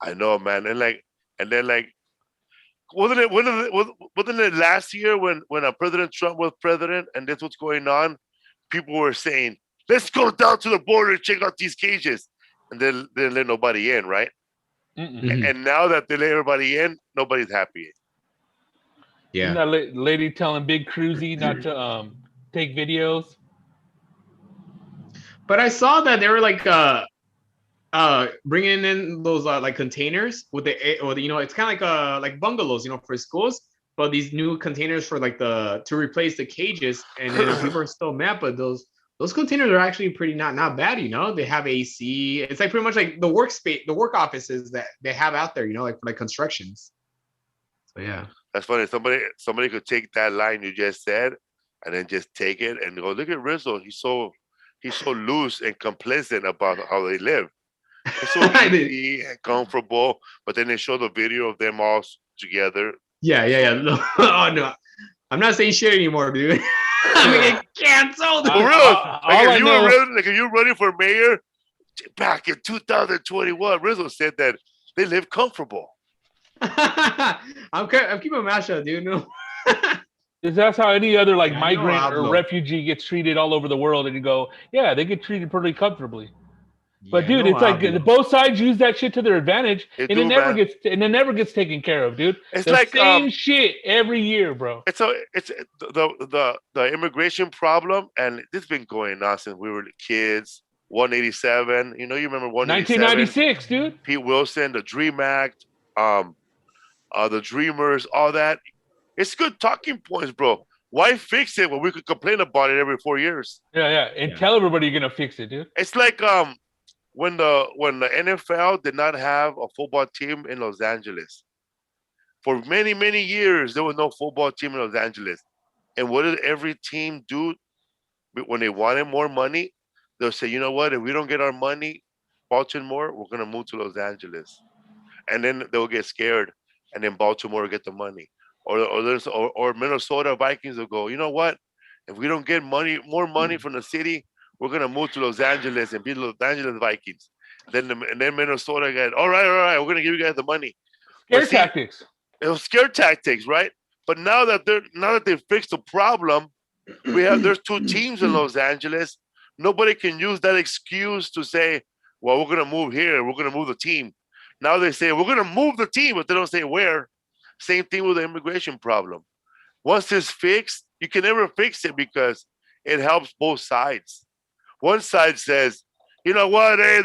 I know, man, and then wasn't it last year when President Trump was president and this was going on? People were saying, let's go down to the border and check out these cages. And then they let nobody in, right? Mm-hmm. And now that they let everybody in, nobody's happy. Yeah. That lady telling Big Cruzy not to take videos. But I saw that they were like bringing in those like containers with it's kind of like bungalows, for schools, but these new containers for like to replace the cages, and people are still mad, but those containers are actually pretty not bad, they have AC. It's like pretty much like the work offices that they have out there, like for like constructions. So yeah, that's funny. Somebody could take that line you just said and then just take it and go, look at Rizzo, he's so loose and complacent about how they live. It's so easy and comfortable, but then they show the video of them all together Yeah. No, oh no, I'm not saying shit anymore, dude. I'm gonna get canceled. For real. If you were running for mayor back in 2021, Rizzo said that they live comfortable. I'm keeping my mouth shut, dude. No. That's how any other like Yeah, migrant or refugee gets treated all over the world, and you go, yeah, they get treated pretty comfortably. But dude, it's like both sides use that shit to their advantage, and it never gets taken care of, dude. It's the like same shit every year, bro. It's the immigration problem, and this has been going on since we were kids. 187, you remember 187? 1996, dude. Pete Wilson, the Dream Act, the Dreamers, all that. It's good talking points, bro. Why fix it when we could complain about it every 4 years? Yeah, and tell everybody you're gonna fix it, dude. It's like when the NFL did not have a football team in Los Angeles. For many, many years, there was no football team in Los Angeles. And what did every team do when they wanted more money? They'll say, you know what? If we don't get our money, Baltimore, we're going to move to Los Angeles. And then they'll get scared. And then Baltimore will get the money. Or Minnesota Vikings will go, you know what? If we don't get more money from the city, we're going to move to Los Angeles and be Los Angeles Vikings. Then Minnesota got, all right, we're going to give you guys the money. Scare tactics. It was scare tactics, right? But now that they fixed the problem, there's two teams in Los Angeles. Nobody can use that excuse to say, well, we're going to move here. We're going to move the team. Now they say, we're going to move the team, but they don't say where. Same thing with the immigration problem. Once it's fixed, you can never fix it because it helps both sides. One side says, you know what? Hey,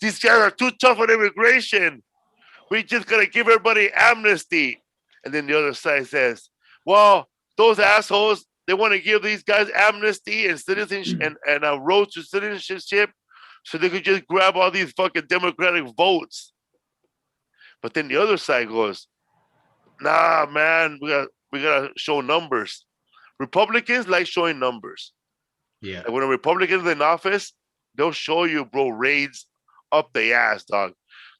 these guys are too tough on immigration. We just got to give everybody amnesty. And then the other side says, well, those assholes, they want to give these guys amnesty and citizenship and a road to citizenship so they could just grab all these fucking Democratic votes. But then the other side goes, nah, man, we got to show numbers. Republicans like showing numbers. Yeah. Like when a Republican is in office, they'll show you, bro, raids up the ass, dog.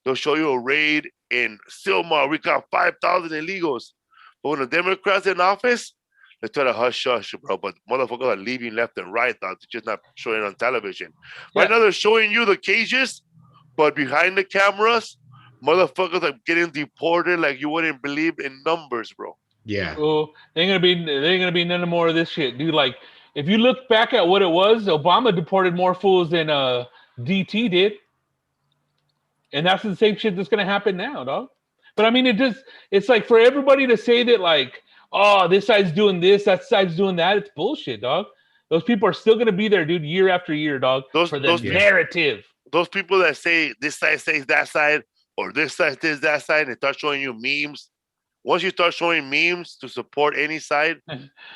They'll show you a raid in Silmar. We got 5,000 illegals. But when the Democrats in office, they try to hush, bro. But motherfuckers are leaving left and right, dog. They're just not showing it on television. Yeah. Right now, they're showing you the cages, but behind the cameras, motherfuckers are getting deported like you wouldn't believe in numbers, bro. Yeah. Oh, there ain't gonna be none more of this shit, dude. Like, if you look back at what it was, Obama deported more fools than DT did. And that's the same shit that's gonna happen now, dog. But I mean, it's like for everybody to say that, like, oh, this side's doing this, that side's doing that, it's bullshit, dog. Those people are still gonna be there, dude, year after year, dog, for the narrative. Those people that say this side says that side, or this side says that side, and they start showing you memes. Once you start showing memes to support any side,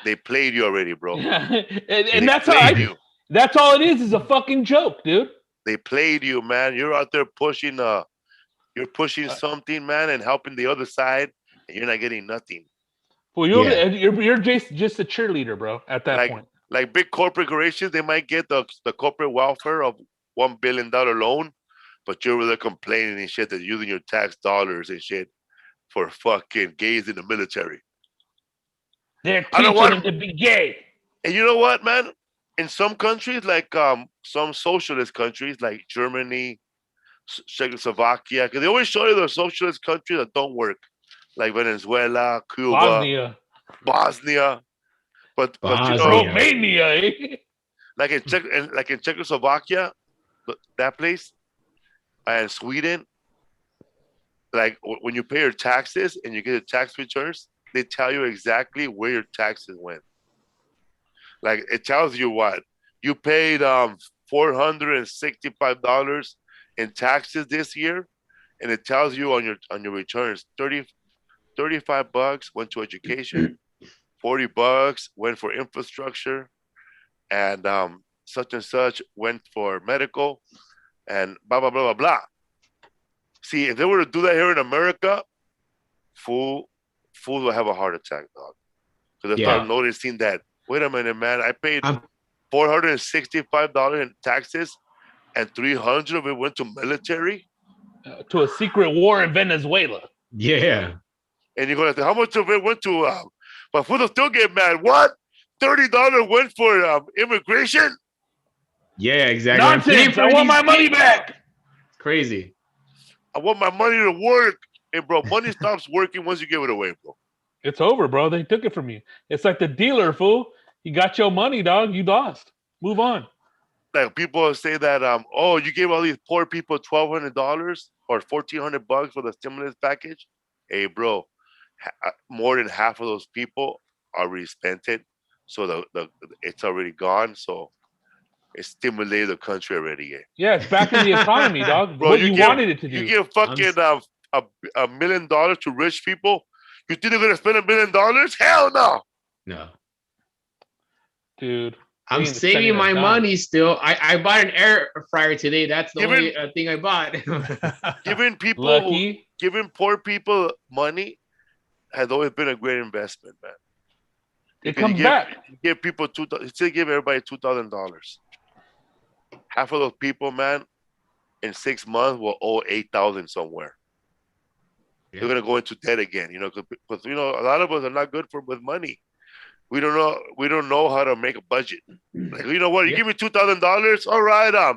they played you already, bro. and that's how that's all it is a fucking joke, dude. They played you, man. You're out there pushing something, man, and helping the other side, and you're not getting nothing. Well, you're just a cheerleader, bro, at that point. Like big corporations, they might get the corporate welfare of $1 billion loan, but you're really complaining and shit that you're using your tax dollars and shit for fucking gays in the military. They're teaching them to be gay. And you know what, man? In some countries, like some socialist countries, like Germany, Czechoslovakia, because they always show you the socialist countries that don't work, like Venezuela, Cuba, Bosnia. But you know, Romania, eh? like in Czechoslovakia, that place, and Sweden, like when you pay your taxes and you get the tax returns, they tell you exactly where your taxes went. Like it tells you what you paid $465 in taxes this year, and it tells you on your returns $35 went to education, $40 went for infrastructure, and such and such went for medical, and blah blah blah blah blah. See, if they were to do that here in America, fools will have a heart attack, dog. Because they start noticing that, wait a minute, man, I paid $465 in taxes, and $300 of it went to military? To a secret war in Venezuela. Yeah. And you're going to say, how much of it went to, but Voodoo still get mad. What? $30 went for immigration? Yeah, exactly. Nonsense. I want my money back. Crazy. I want my money to work. Hey, bro, money stops working once you give it away, bro. It's over, bro. They took it from you. It's like the dealer, fool. You got your money, dog. You lost. Move on. Like people say that, oh, you gave all these poor people $1,200 or $1,400 for the stimulus package. Hey, bro, more than half of those people already spent it, so the it's already gone. So it stimulated the country already. Yeah, it's back in the economy, dog. Bro, what you wanted it to do. You give fucking $1 million to rich people. You think they're gonna spend $1 million? Hell no. No. Dude. I'm saving my money still. I bought an air fryer today. That's the only thing I bought. Giving poor people money has always been a great investment, man. It comes back. You give people still give everybody $2,000. Half of those people, man, in 6 months will owe $8,000 somewhere. Yeah. They're gonna go into debt again, because a lot of us are not good with money. We don't know how to make a budget. Like, you know what? You give me $2,000. All right.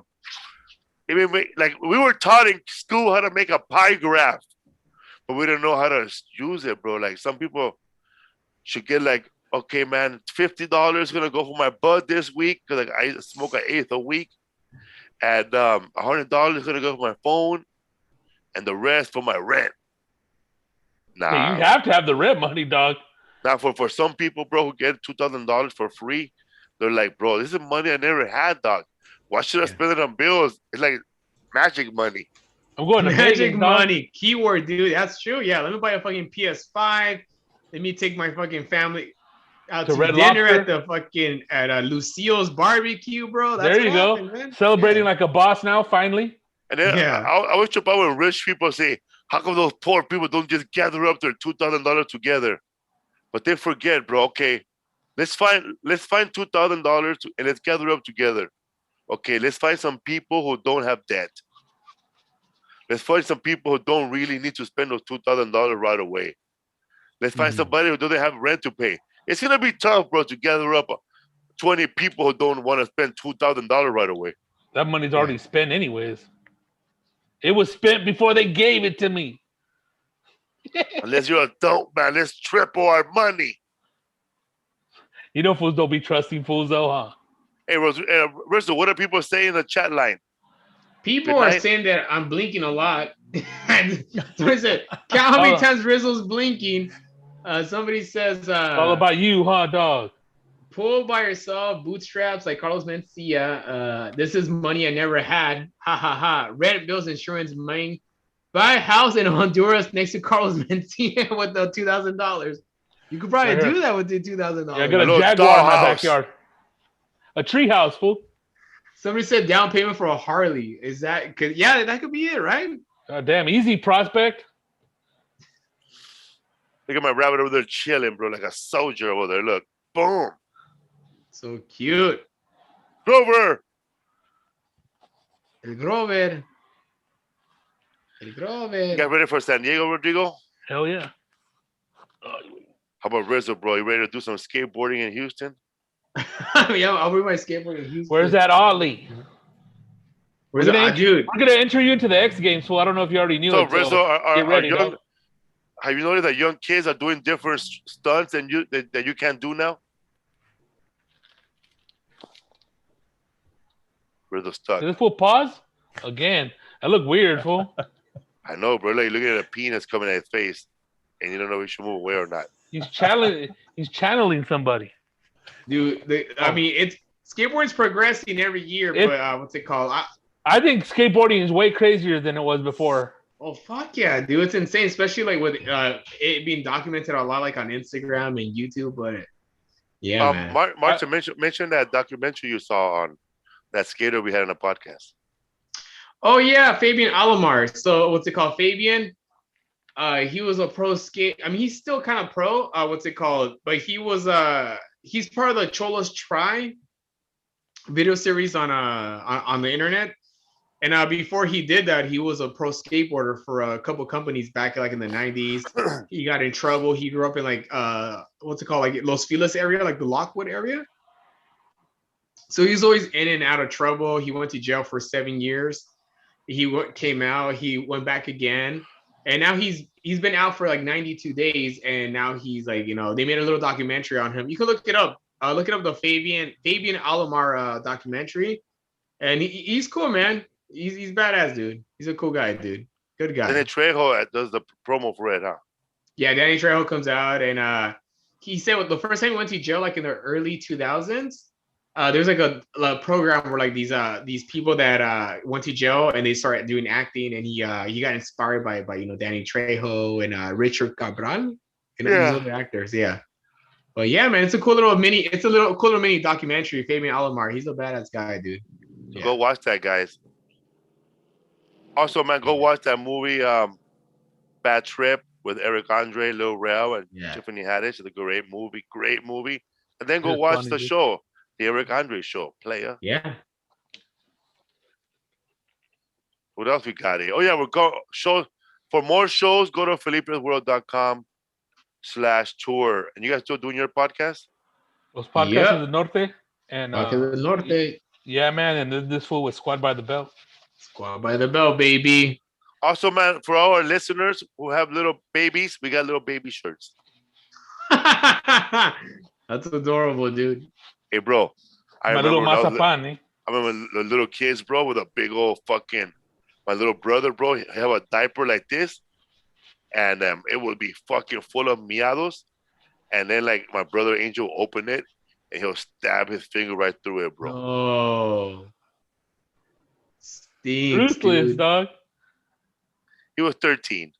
We were taught in school how to make a pie graph, but we don't know how to use it, bro. Like, some people should get like, okay, man, $50 gonna go for my bud this week because like I smoke an eighth a week, and $100 gonna go for my phone, and the rest for my rent. Nah, hey, you have to have the rent money, dog. Now, for some people, bro, who get $2,000 for free, they're like, bro, this is money I never had, dog. Why should I spend it on bills? It's like magic money. I'm going to magic money. Keyword, dude. That's true. Yeah, let me buy a fucking PS5. Let me take my fucking family out to dinner at Lucille's barbecue, bro. That's there you go. Man. Celebrating like a boss now, finally. And then I wish about when rich people say, how come those poor people don't just gather up their $2,000 together? But they forget, bro. Okay, let's find $2,000 and let's gather up together. Okay, let's find some people who don't have debt. Let's find some people who don't really need to spend those $2,000 right away. Let's find somebody who doesn't have rent to pay. It's gonna be tough, bro, to gather up 20 people who don't want to spend $2,000 right away. That money's already spent anyways. It was spent before they gave it to me. Unless you're an adult, man, let's triple our money. You know, fools don't be trusting fools, though, huh? Hey, Rizzo, what are people saying in the chat line? People are saying that I'm blinking a lot. What is it? Count how many times Rizzo's blinking. Somebody says... it's all about you, huh, dog? Pull by yourself, bootstraps like Carlos Mencia. This is money I never had. Ha, ha, ha. Rent, bills, insurance, money. Buy a house in Honduras next to Carlos Mencia with the $2,000. You could probably do that with the $2,000. Yeah, I got a Jaguar in my backyard. A tree house, fool. Somebody said down payment for a Harley. Is that? Yeah, that could be it, right? Damn, easy prospect. Look at my rabbit over there chilling, bro, like a soldier over there. Look, boom. So cute. Grover. El Grover. You guys ready for San Diego, Rodrigo? Hell yeah. How about Rizzo, bro? You ready to do some skateboarding in Houston? Yeah, I'll bring my skateboard in Houston. Where's that Ollie? Where's that dude? We're gonna enter you into the X Games, so I don't know if you already knew it. So Rizzo, have you noticed that young kids are doing different stunts that you can't do now? Rizzo stuck. Did this fool pause? Again. That look weird, fool. I know, bro. Like, look at a penis coming at his face, and you don't know if you should move away or not. He's channeling somebody. Dude, I mean, it's skateboarding's progressing every year, but what's it called? I think skateboarding is way crazier than it was before. Oh, fuck yeah, dude. It's insane, especially like with it being documented a lot like on Instagram and YouTube, but yeah, man. Martin mentioned that documentary you saw on that skater we had on the podcast. Oh yeah, Fabian Alomar. So what's it called? Fabian, he was a pro skate. I mean, he's still kind of pro. What's it called? But he was he's part of the Cholos Try video series on the internet. And before he did that, he was a pro skateboarder for a couple companies back like in the 90s. He got in trouble. He grew up in like what's it called, like Los Feliz area, like the Lockwood area. So he's always in and out of trouble. He went to jail for 7 years. Came out. He went back again, and now he's been out for like 92 days. And now he's like, you know, they made a little documentary on him. You can look it up. Look it up, the Fabian Alomar documentary, and he's cool, man. He's badass, dude. He's a cool guy, dude. Good guy. Danny Trejo does the promo for it, huh? Yeah, Danny Trejo comes out, and he said the first time he went to jail, like in the early 2000s, there's like a program where like these people that went to jail and they started doing acting, and he got inspired by you know, Danny Trejo and Richard Cabral, and these other actors. Yeah. But yeah, man, it's a cool little mini documentary. Fabian Alomar, he's a badass guy, dude. So go watch that, guys. Also, man, go watch that movie, Bad Trip, with Eric Andre, Lil Rel, and Tiffany Haddish. It's a great movie. And then go watch the show, the Eric Andre show, player. Yeah. What else we got here? Oh yeah, for more shows. Go to Felipe'sWorld.com/tour. And you guys still doing your podcast? Los Podcasts del Norte. And del Norte. Yeah, man. And then this fool was Squad by the Bell. Squad by the Bell, baby. Also, man, for all our listeners who have little babies, we got little baby shirts. That's adorable, dude. Hey, bro. I remember the little kids, bro, with a big old fucking, my little brother, bro, he have a diaper like this, and it would be fucking full of miados, and then like my brother Angel will open it, and he'll stab his finger right through it, bro. Oh. Stinks, ruthless, dude. Dog. He was 13.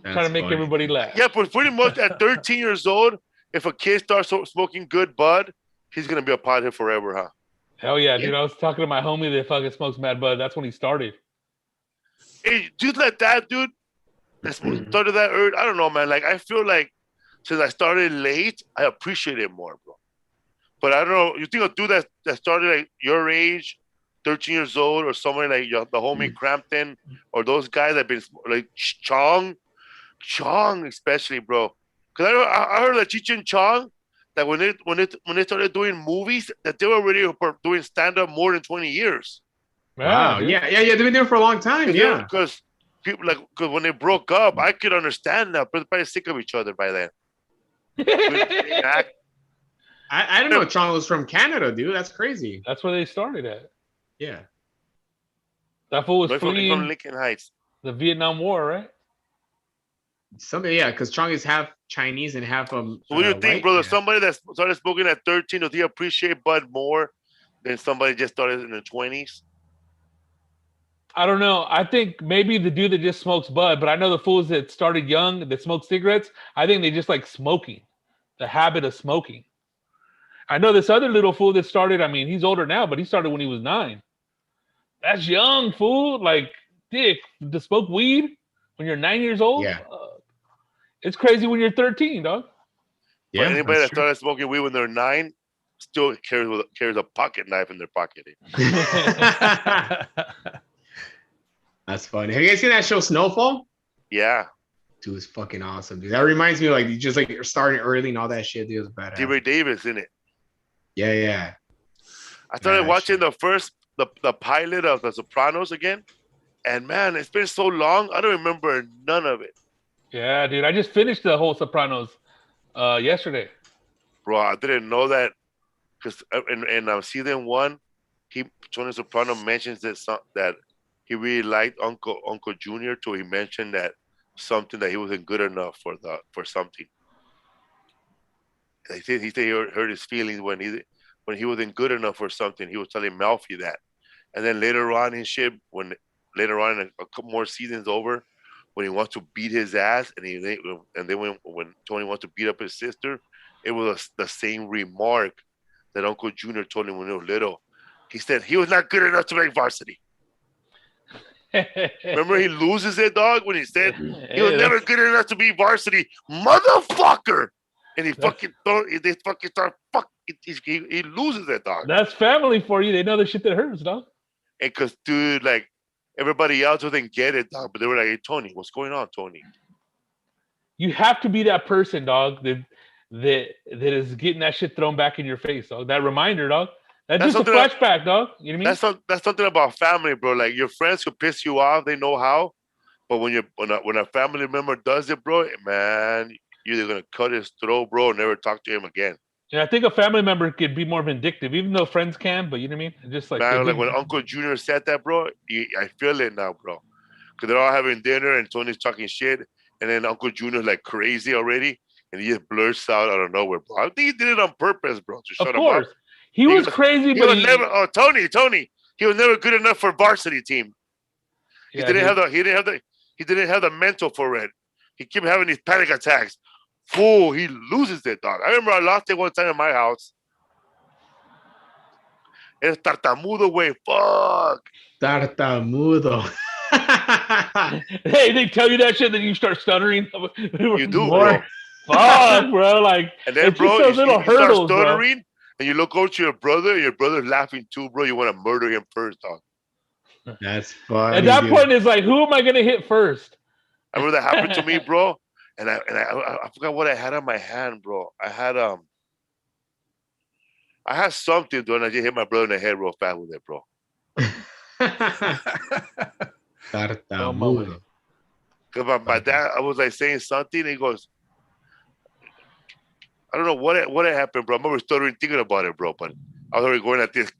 Trying to make everybody laugh. Yeah, but pretty much at 13 years old, if a kid starts smoking good bud, he's going to be a pothead forever, huh? Hell yeah, dude. I was talking to my homie that fucking smokes mad bud. That's when he started. Hey, dude like that, dude, that started that early. I don't know, man. Like, I feel like since I started late, I appreciate it more, bro. But I don't know. You think a dude that started like your age, 13 years old, or somewhere like the homie Crampton, or those guys that have been like Chong especially, bro. Because I heard that Cheech and Chong, that when they started doing movies, that they were already doing stand up more than 20 years. Wow, yeah, they've been there for a long time. Yeah, because people because when they broke up, I could understand that, but they're probably sick of each other by then. I didn't know Chong was from Canada, dude. That's crazy. That's where they started at. Yeah. That fool was fleeing from Lincoln Heights. The Vietnam War, right? Something, yeah, because Chong is half Chinese and half So what do you think, brother? Somebody that started smoking at 13, does he appreciate bud more than somebody just started in the 20s? I don't know. I think maybe the dude that just smokes bud, but I know the fools that started young that smoke cigarettes, I think they just like smoking, the habit of smoking. I know this other little fool that started, I mean, he's older now, but he started when he was 9. That's young, fool. Like, dick, to smoke weed when you're 9 years old? Yeah. It's crazy when you're 13, dog. Yeah, but anybody that started smoking weed when they're 9 still carries a pocket knife in their pocket. That's funny. Have you guys seen that show Snowfall? Yeah. Dude, it's fucking awesome, dude. That reminds me of like just like starting early and all that shit, dude. It was badass. D-Ray Davis in it. Yeah. I started watching the pilot of The Sopranos again, and man, it's been so long. I don't remember none of it. Yeah, dude. I just finished the whole Sopranos yesterday. Bro, I didn't know that because in season 1, Tony Soprano mentions that he really liked Uncle Junior, so he mentioned that something that he wasn't good enough for something. He said he hurt his feelings when he wasn't good enough for something. He was telling Melfi that, and then later on in a couple more seasons over, when he wants to beat his ass, and then when Tony wants to beat up his sister, it was the same remark that Uncle Junior told him when he was little. He said he was not good enough to make varsity. Remember, he loses it, dog, when he said he was never good enough to be varsity, motherfucker. And he loses it, dog. That's family for you. They know the shit that hurts, dog. And because, dude, like, everybody else didn't get it, dog. But they were like, hey, Tony, what's going on, Tony? You have to be that person, dog, that is getting that shit thrown back in your face, dog. That reminder, dog. That's just a flashback, dog. You know what I mean? That's something about family, bro. Like, your friends could piss you off. They know how. But when a family member does it, bro, man, you're either going to cut his throat, bro, or never talk to him again. Yeah, I think a family member could be more vindictive, even though friends can, but you know what I mean? Just like, man, like when Uncle Junior said that, bro, I feel it now, bro. Because they're all having dinner and Tony's talking shit. And then Uncle Junior's like crazy already. And he just blurts out out of nowhere, bro. I think he did it on purpose, bro, to shut him up. He was crazy, but he was never. Oh, Tony, he was never good enough for varsity team. He didn't have the mental for it. He kept having these panic attacks. Fool, he loses it, dog. I remember I lost it one time in my house. Es tartamudo, way. Fuck. Tartamudo. Hey, they tell you that shit, then you start stuttering. You do, bro. Fuck, bro. Like, and then, bro, those little hurdles, start stuttering, bro. And you look over to your brother's laughing too, bro. You want to murder him first, dog. That's funny. At that point, it's like, who am I gonna hit first? I remember that happened to me, bro. And I forgot what I had on my hand, bro. I had something, dude, and I just hit my brother in the head real fast with it, bro. Tartamudo. Because my dad, I was like saying something, and he goes, I don't know what had happened, bro. I remember stuttering thinking about it, bro, but I was already going at this.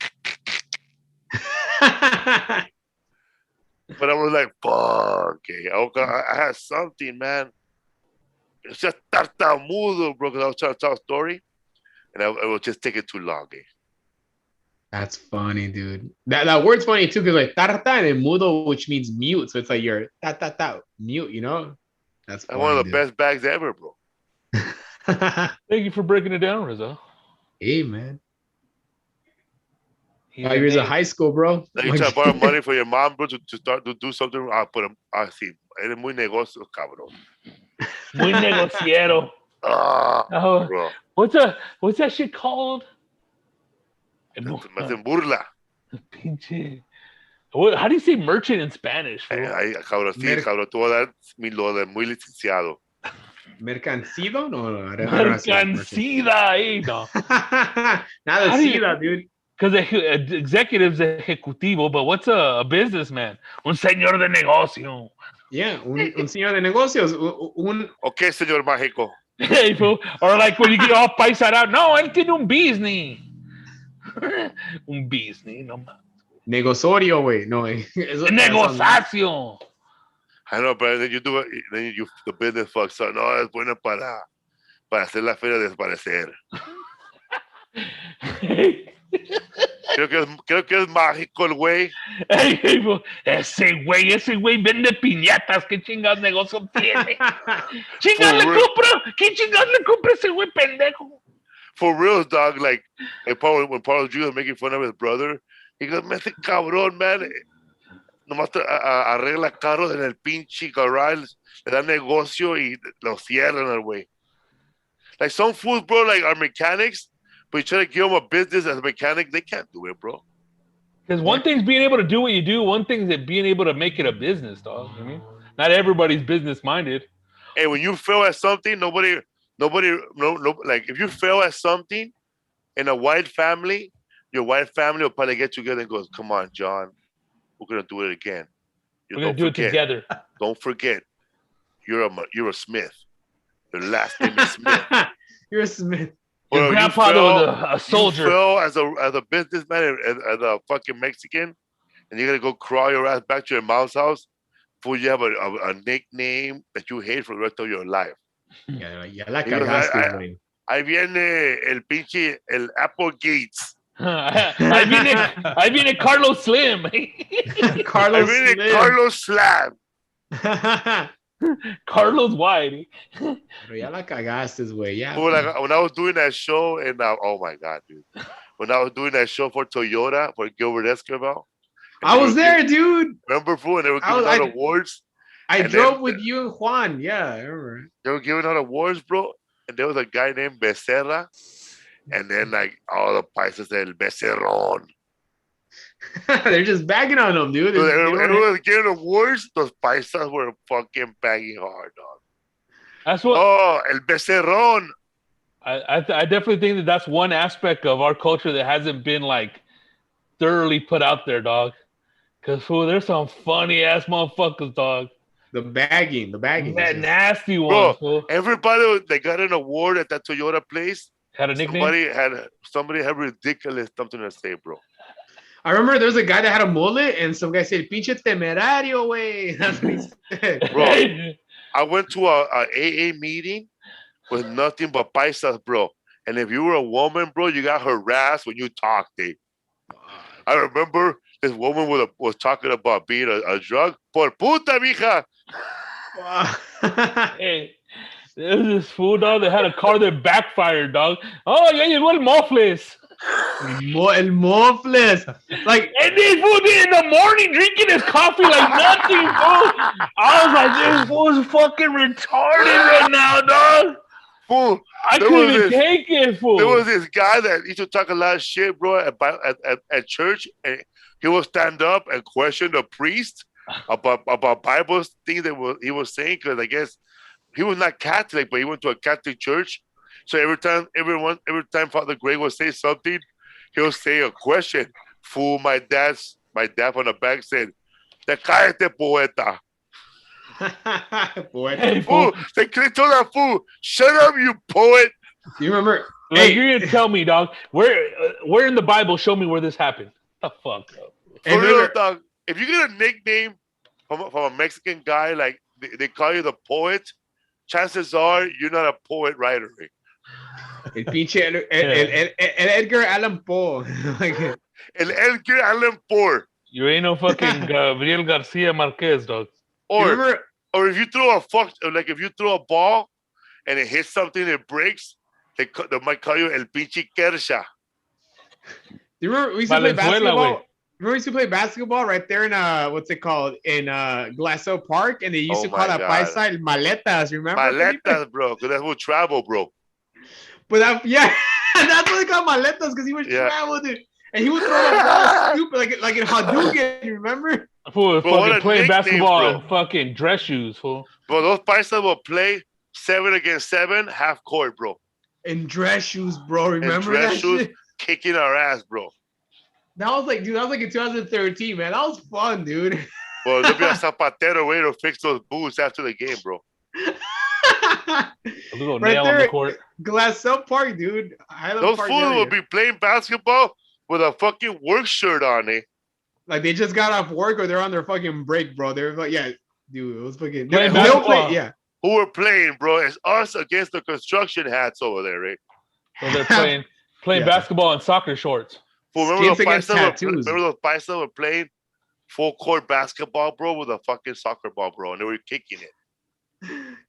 But I was like, fuck. Okay. I had something, man. It's just tartamudo, bro, because I was trying to tell a story, and I was just taking too long. That's funny, dude. That word's funny, too, because like tarta and mudo, which means mute. So it's like you're ta mute, you know? That's funny, one of the best bags ever, bro. Thank you for breaking it down, Rizzo. Hey, man. 5 years of high school, bro. Now you try to borrow money for your mom, bro, to start to do something. I'll put him. I see. Eres muy negocio, cabrón. Muy negociero. Bro. What's that shit called? Me hacen burla. Pinche. How do you say merchant in Spanish? Cabrón, sí, cabrón. Tú vas a dar lo de muy licenciado. Mercancido? No. Mercancida, no. Nada sida, dude. Because executive's ejecutivo, but what's a businessman? Un señor de negocio. Yeah, un señor de negocios. Okay, señor mágico. Hey, fool. Or like when you get all paisado out. No, él tiene un business. Un business, no más. Negosorio, güey. No, Negocio. I know, but then the business fucks up. No, es bueno para hacer la feria desaparecer. Creo que es mágico el güey. Ese güey vende piñatas. ¿Qué chingados negocio tiene? ¿Chingados le compra? ¿Qué chingados le compra ese güey pendejo? For real, dog. Like when Paulo Jr. was making fun of his brother, he goes, me hace cabrón, man. Nomás arregla carros en el pinche garage, le da negocio y lo cierran al güey. Like some fools, bro, like are mechanics, but you try to give them a business as a mechanic, they can't do it, bro. Because one thing's being able to do what you do, one thing's being able to make it a business, dog. I mean, not everybody's business minded. Hey, when you fail at something, nobody, like if you fail at something in a white family, your white family will probably get together and goes, come on, John, we're gonna do it again. We're gonna do it together. Don't forget, you're a Smith. Your last name is Smith. You're a Smith. Your grandfather was a soldier. You fell as a businessman, as a fucking Mexican, and you're gonna go crawl your ass back to your mom's house before you have a nickname that you hate for the rest of your life. Ya la cagaste, güey. Ahí viene el pinche, el Apple Gates. Ahí viene Carlos Slim. Carlos Slim. Carlos White. Pero ya la cagaste, güey. Yeah. When I was doing that show, and oh my God, dude. When I was doing that show for Toyota, for Gilbert Escobar. I was there, dude. Remember, fool? And they were giving out awards. I drove with you and Juan. Yeah, I remember. They were giving out awards, bro. And there was a guy named Becerra. And then, like, all the paisas said, Becerrón. They're just bagging on them, dude. Dude, everyone was getting awards. Those paisas were fucking bagging hard, dog. That's what. Oh, el becerrón. I definitely think that that's one aspect of our culture that hasn't been like thoroughly put out there, dog. Cause there's some funny ass motherfuckers, dog. The bagging. That nasty Bro, ones, fool. everybody they got an award at that Toyota place. Had a nickname. Somebody had ridiculous something to say, bro. I remember there was a guy that had a mullet, and some guy said, "Pinche temerario, way." That's what he said. Bro, I went to a AA meeting with nothing but paisas, bro. And if you were a woman, bro, you got harassed when you talked, eh? I remember this woman was talking about being a drug. Por puta, mija. Hey, there was this fool, dog, that had a car that backfired, dog. Oh, yeah, llegó el Waffles. El Waffles. Like, and this fool in the morning drinking his coffee like nothing, fool. I was like, this fool's fucking retarded right now, dog. Fool. I couldn't even take it, fool. There was this guy that used to talk a lot of shit, bro, at church, and he would stand up and question the priest about Bible things that he was saying, because I guess he was not Catholic, but he went to a Catholic church. So every time Father Greg would say something, he'll say a question. Fool, my dad on the back said, "Te cállate, poeta." Poeta. Fool, they told that fool, "Shut up, you poet." Do you remember? Like, hey, you're gonna tell me, dog, where in the Bible show me where this happened? The fuck up. For real, dog. If you get a nickname from a Mexican guy, like they call you the poet, chances are you're not a poet writer. Right? El pinche el Edgar Allan Poe. El Edgar Allan Poe. You ain't no fucking Gabriel Garcia Marquez, dog. Or if you throw if you throw a ball and it hits something and it breaks, they might call you El Pinche Kersha. Do you remember we used to play basketball? Remember we used to play basketball right there in what's it called? In Glasso Park, and they used to call that paisa el maletas, remember? Maletas, bro, because that's what travel, bro. But that's what they call maletas, because he was travel, dude. And he would throw the ball stupid, like in Hadouken, you remember? Fool, fucking playing basketball in fucking dress shoes, fool. Bro, those paisas will play 7 against 7, half court, bro. In dress shoes, bro. Remember dress that shoes, shit? Kicking our ass, bro. That was like in 2013, man. That was fun, dude. Well, there'll be a Zapatero way to fix those boots after the game, bro. A little nail on the court. Glasso Park, dude. Those fools will be playing basketball with a fucking work shirt on, eh? Like they just got off work or they're on their fucking break, bro. They're like, yeah, dude, it was fucking. Yeah. Who were playing, bro? It's us against the construction hats over there, right? So they're playing basketball in soccer shorts. Remember those paisas were playing full court basketball, bro, with a fucking soccer ball, bro, and they were kicking it.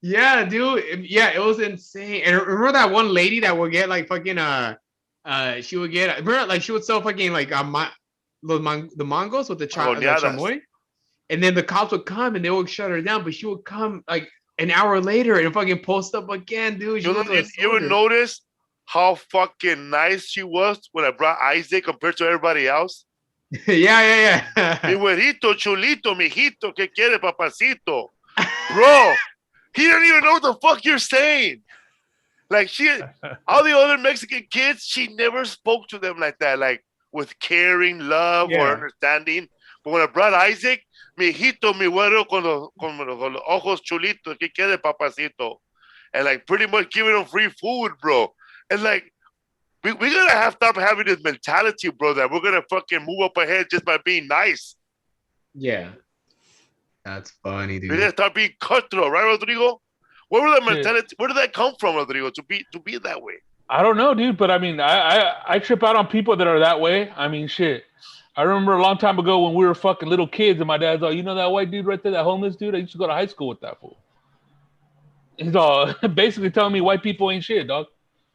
Yeah, dude. Yeah, it was insane. And remember that one lady that would get like fucking she would get she would sell fucking like the mangos with the chamoy, and then the cops would come and they would shut her down, but she would come like an hour later and fucking post up again, dude. You would notice how fucking nice she was when I brought Isaac compared to everybody else. Yeah. Mi güerito, chulito, mijito, ¿qué quiere, papacito? Bro, he didn't even know what the fuck you're saying. Like all the other Mexican kids, she never spoke to them like that, like with caring, love, or understanding. But when I brought Isaac, mi hijito, mi güero, con los ojos chulitos, ¿qué quiere, papacito? And like pretty much giving them free food, bro. And like, we're gonna have to stop having this mentality, bro, that we're gonna fucking move up ahead just by being nice. Yeah. That's funny, dude. We're gonna start being cutthroat, right, Rodrigo? Where did that mentality? Where did that come from, Rodrigo? To be that way? I don't know, dude. But I mean, I trip out on people that are that way. I mean, shit. I remember a long time ago when we were fucking little kids, and my dad's all, you know that white dude right there, that homeless dude? I used to go to high school with that fool. He's all basically telling me white people ain't shit, dog.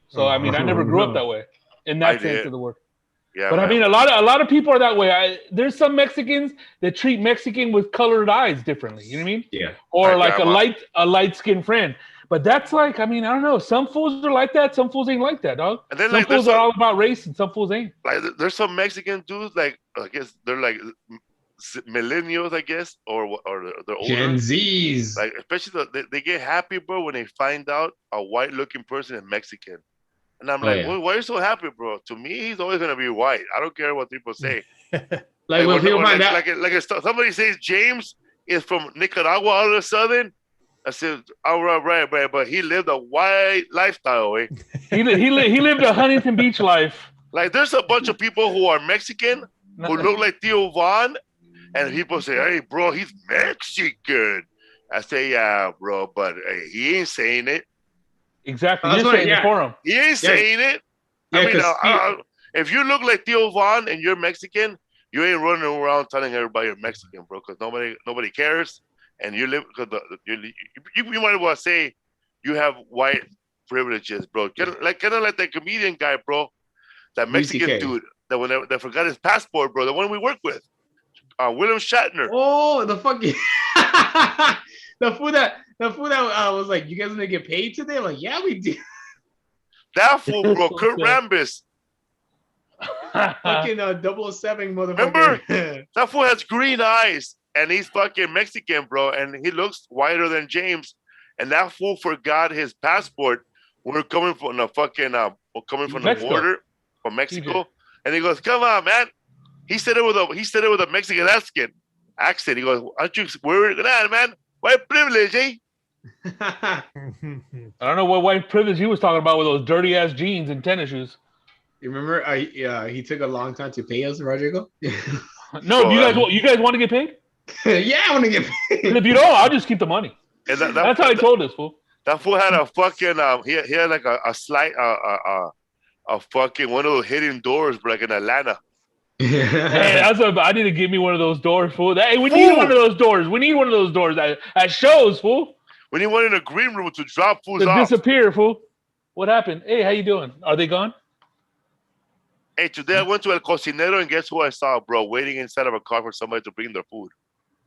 So I mean, I never grew up that way in that sense of the word. Yeah, but man. I mean, a lot of people are that way. There's some Mexicans that treat Mexican with colored eyes differently. You know what I mean? Yeah. Or like a light skinned friend. But that's like, I mean, I don't know. Some fools are like that. Some fools ain't like that, dog. And then Some like fools are all about race, and some fools ain't. like there's some Mexican dudes like I guess they're like millennials, I guess, or they're older. Gen Zs. Like especially they get happy, bro, when they find out a white-looking person is Mexican. And I'm like, well, why are you so happy, bro? To me, he's always gonna be white. I don't care what people say. Like when people find out, like if somebody says James is from Nicaragua all of a sudden, I said, all right, but he lived a white lifestyle, eh? He lived a Huntington Beach life. Like there's a bunch of people who are Mexican who look like Theo Von, and people say, hey, bro, he's Mexican. I say, yeah, bro, but hey, he ain't saying it. Exactly. You're saying it for him. He ain't saying it. I mean, if you look like Theo Von and you're Mexican, you ain't running around telling everybody you're Mexican, bro, because nobody cares. And you live because you might as well say you have white privileges, bro. Kind of like that comedian guy, bro, that Mexican dude that forgot his passport, bro. The one we work with, William Shatner. Oh, the fucking the food that was like, you guys gonna get paid today? I'm like, yeah, we do. That fool, bro, Kurt Rambis. Fucking 007 motherfucker. Remember, that fool has green eyes. And he's fucking Mexican, bro. And he looks whiter than James. And that fool forgot his passport. We're coming from the fucking, the border from Mexico. And he goes, "Come on, man." He said it with a Mexican accent. He goes, "Aren't you worried, man? White privilege, eh?" I don't know what white privilege he was talking about with those dirty ass jeans and tennis shoes. You remember? He took a long time to pay us, Rodrigo. No, you guys want to get paid? Yeah, I want to get paid. If you don't, I'll just keep the money. And that's how he told us, fool. That fool had a fucking he had like a slight a fucking one of those hidden doors, like in Atlanta. Hey, I need to give me one of those doors, fool. Hey, we need one of those doors. We need one of those doors at shows, fool. We need one in a green room to drop fools off. To disappear, fool. What happened? Hey, how you doing? Are they gone? Hey, today I went to El Cocinero and guess who I saw, bro? Waiting inside of a car for somebody to bring their food.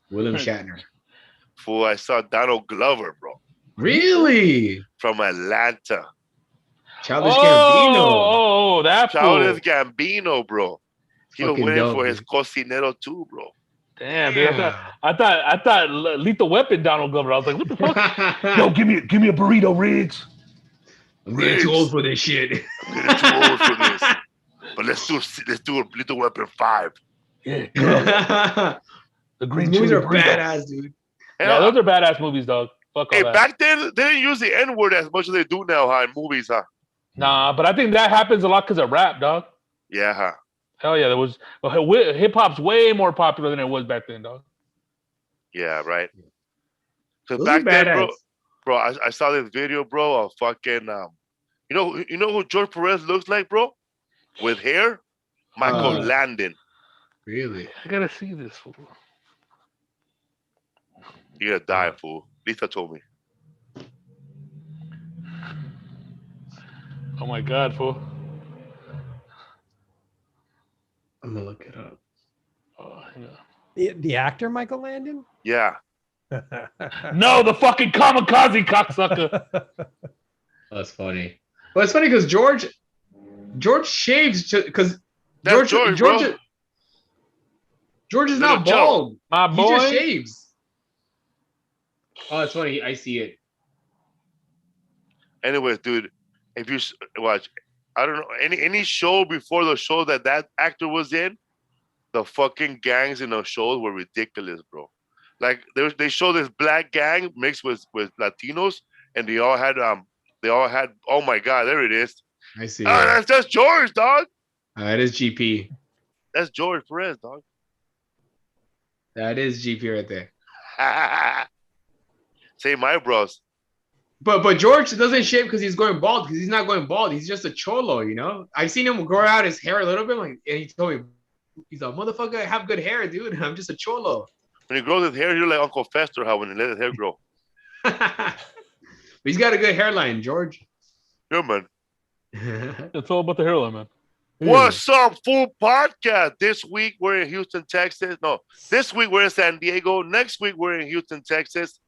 William Shatner. Fool, I saw Donald Glover, bro. Really? From Atlanta. Childish Gambino. Oh, that Childish Gambino, bro. He was waiting for dude. his Cocinero too, bro. Damn, dude. I thought Lethal Weapon Donald Glover. I was like, what the fuck? Yo, give me a burrito, Riggs. I'm getting too old for this shit. I'm getting too old for this. But let's do a Lethal Weapon 5. Yeah. The green movies are burrito. badass, dude. Yeah, those are badass movies, dog. Fuck all that. Back then they didn't use the N-word as much as they do now, in movies, huh? Nah, but I think that happens a lot because of rap, dog. Yeah, huh? Hell yeah, hip hop's way more popular than it was back then, dog. Yeah, right. Because back then, bro, I saw this video, bro, of fucking you know who George Perez looks like, bro? With hair? Michael Landon. Really? I gotta see this fool. You're gonna die, fool. Lisa told me. Oh my god, fool. I'm gonna look it up. Oh, yeah. The actor Michael Landon? Yeah. No, the fucking kamikaze cocksucker. That's funny. Well, it's funny because George shaves because George is not bald. My boy. He just shaves. Oh, it's funny. I see it. Anyways, dude, if you watch, I don't know, any show before the show that actor was in, the fucking gangs in those shows were ridiculous, bro. Like they show this black gang mixed with Latinos, and they all had oh my god, there it is. I see. That's George, dog. That is GP. That's George Perez, dog. That is GP right there. Same eyebrows. But George doesn't shave because he's going bald, because he's not going bald. He's just a cholo, you know? I've seen him grow out his hair a little bit, and he told me, he's like, motherfucker, I have good hair, dude. I'm just a cholo. When he grows his hair, you're like Uncle Fester, how when he let his hair grow. But he's got a good hairline, George. Yeah, man. It's all about the hairline, man. What's up, full podcast? This week we're in Houston, Texas. No, this week we're in San Diego. Next week we're in Houston, Texas.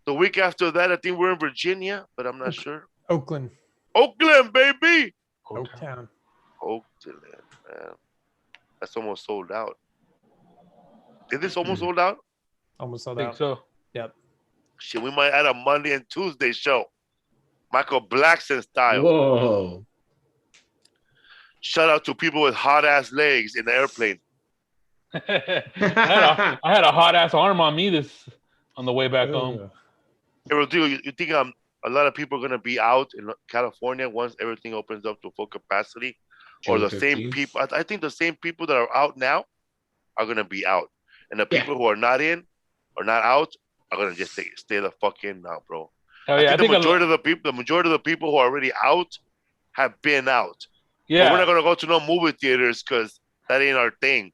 The week after that, I think we're in Virginia, but I'm not sure. Oakland. Oakland, baby. Oaktown. Oakland, man. That's almost sold out. Is this almost sold out? Almost I sold think out. so. Yep. Shit, we might add a Monday and Tuesday show. Michael Blackson style. Whoa. Shout out to people with hot ass legs in the airplane. I had a hot ass arm on me on the way back home. Ugh. Hey, Rodrigo, you think a lot of people are gonna be out in California once everything opens up to full capacity, or June the same 15th. people? I think the same people that are out now are gonna be out, and the people who are not in or not out are gonna just stay the fuck in now, bro. Hell yeah, I think the majority of the people who are already out have been out. yeah. But we're not gonna go to no movie theaters because that ain't our thing.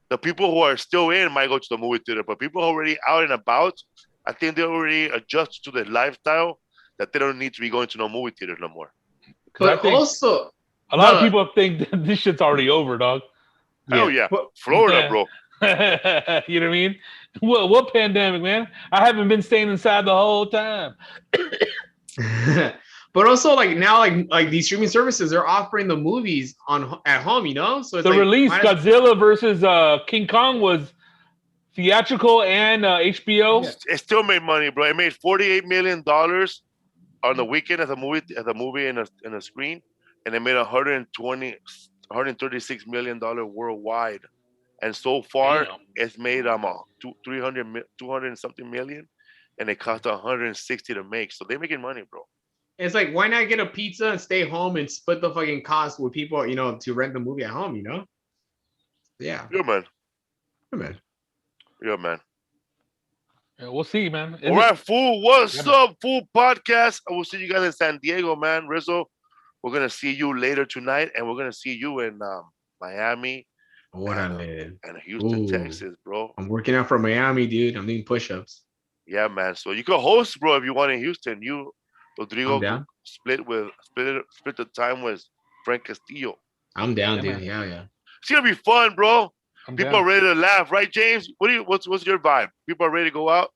The people who are still in might go to the movie theater, but people already out and about, I think they already adjust to the lifestyle that they don't need to be going to no movie theaters no more. But also, a lot of people think that this shit's already over, dog. Hell yeah, But- Florida, bro. You know what I mean? What pandemic, man? I haven't been staying inside the whole time. but also like now, like these streaming services, they're offering the movies at home, you know. So it's The like, release Godzilla versus King Kong was theatrical and HBO. It still made money, bro. It made $48 million on the weekend as a movie in a screen, and it made $136 million worldwide. And so far, it's made 200 and something million, and it cost 160 to make. So they're making money, bro. It's like, why not get a pizza and stay home and split the fucking cost with people, you know, to rent the movie at home, you know? Yeah. Yeah, man. Yeah, man. Yeah, man. Yeah, we'll see, man. All right, fool. What's up, fool podcast? I will see you guys in San Diego, man. Rizzo, we're gonna see you later tonight, and we're gonna see you in Miami and Houston, Texas, bro. I'm working out for Miami, dude. I'm doing push-ups. Yeah, man. So you can host, bro, if you want in Houston. You, Rodrigo, I'm down. split the time with Frank Castillo. I'm down, Yeah, dude. man. Yeah, yeah. It's gonna be fun, bro. I'm People down. are ready to laugh, right, James? What's your vibe? People are ready to go out.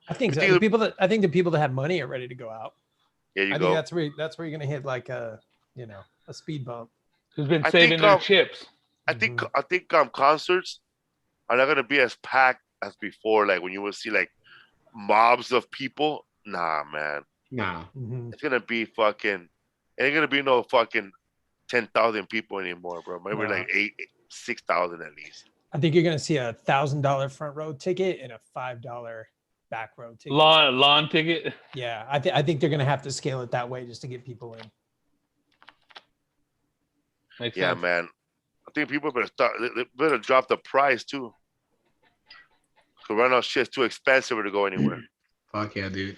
I think so. think I think the people that have money are ready to go out. Yeah, you I go. think that's where you're gonna hit like a speed bump. Who's been I saving think, their chips? I think concerts are not gonna be as packed as before. Like when you will see like mobs of people. Nah, man. Nah. Mhm. It's gonna be fucking. It ain't gonna be no fucking 10,000 people anymore, bro. Maybe No. like 6,000 at least. I think you're gonna see a $1,000 front row ticket and a $5 back row ticket. Lawn ticket. Yeah, I think they're gonna have to scale it that way just to get people in. Makes Yeah, sense. man. I think people better they better drop the price too. Cause right now shit's too expensive to go anywhere. Fuck yeah, dude.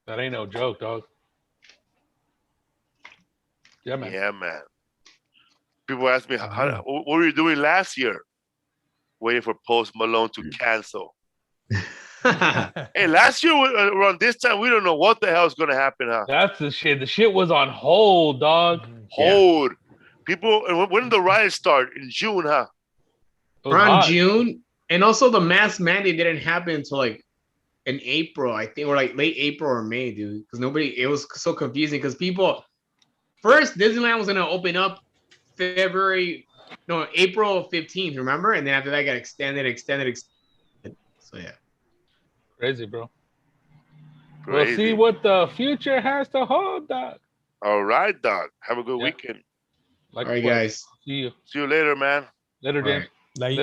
That ain't no joke, dog. Yeah, man. Yeah, man. People ask me, what were you doing last year? Waiting for Post Malone to cancel. Hey, last year around this time, we don't know what the hell is gonna happen, huh? That's the shit. The shit was on hold, dog. Hold. People, and when did the riots start? In June, huh? It was Around hot. June, and also the mask mandate didn't happen until like in April, I think, or like late April or May, dude. Because it was so confusing. Because people, first Disneyland was gonna open up April 15th, remember? And then after that got extended. So yeah. Crazy, bro. Crazy. We'll see what the future has to hold, dog. All right, dog. Have a good Yeah. weekend. Like, All right, guys. See you See you later, man. later, All James. right. Like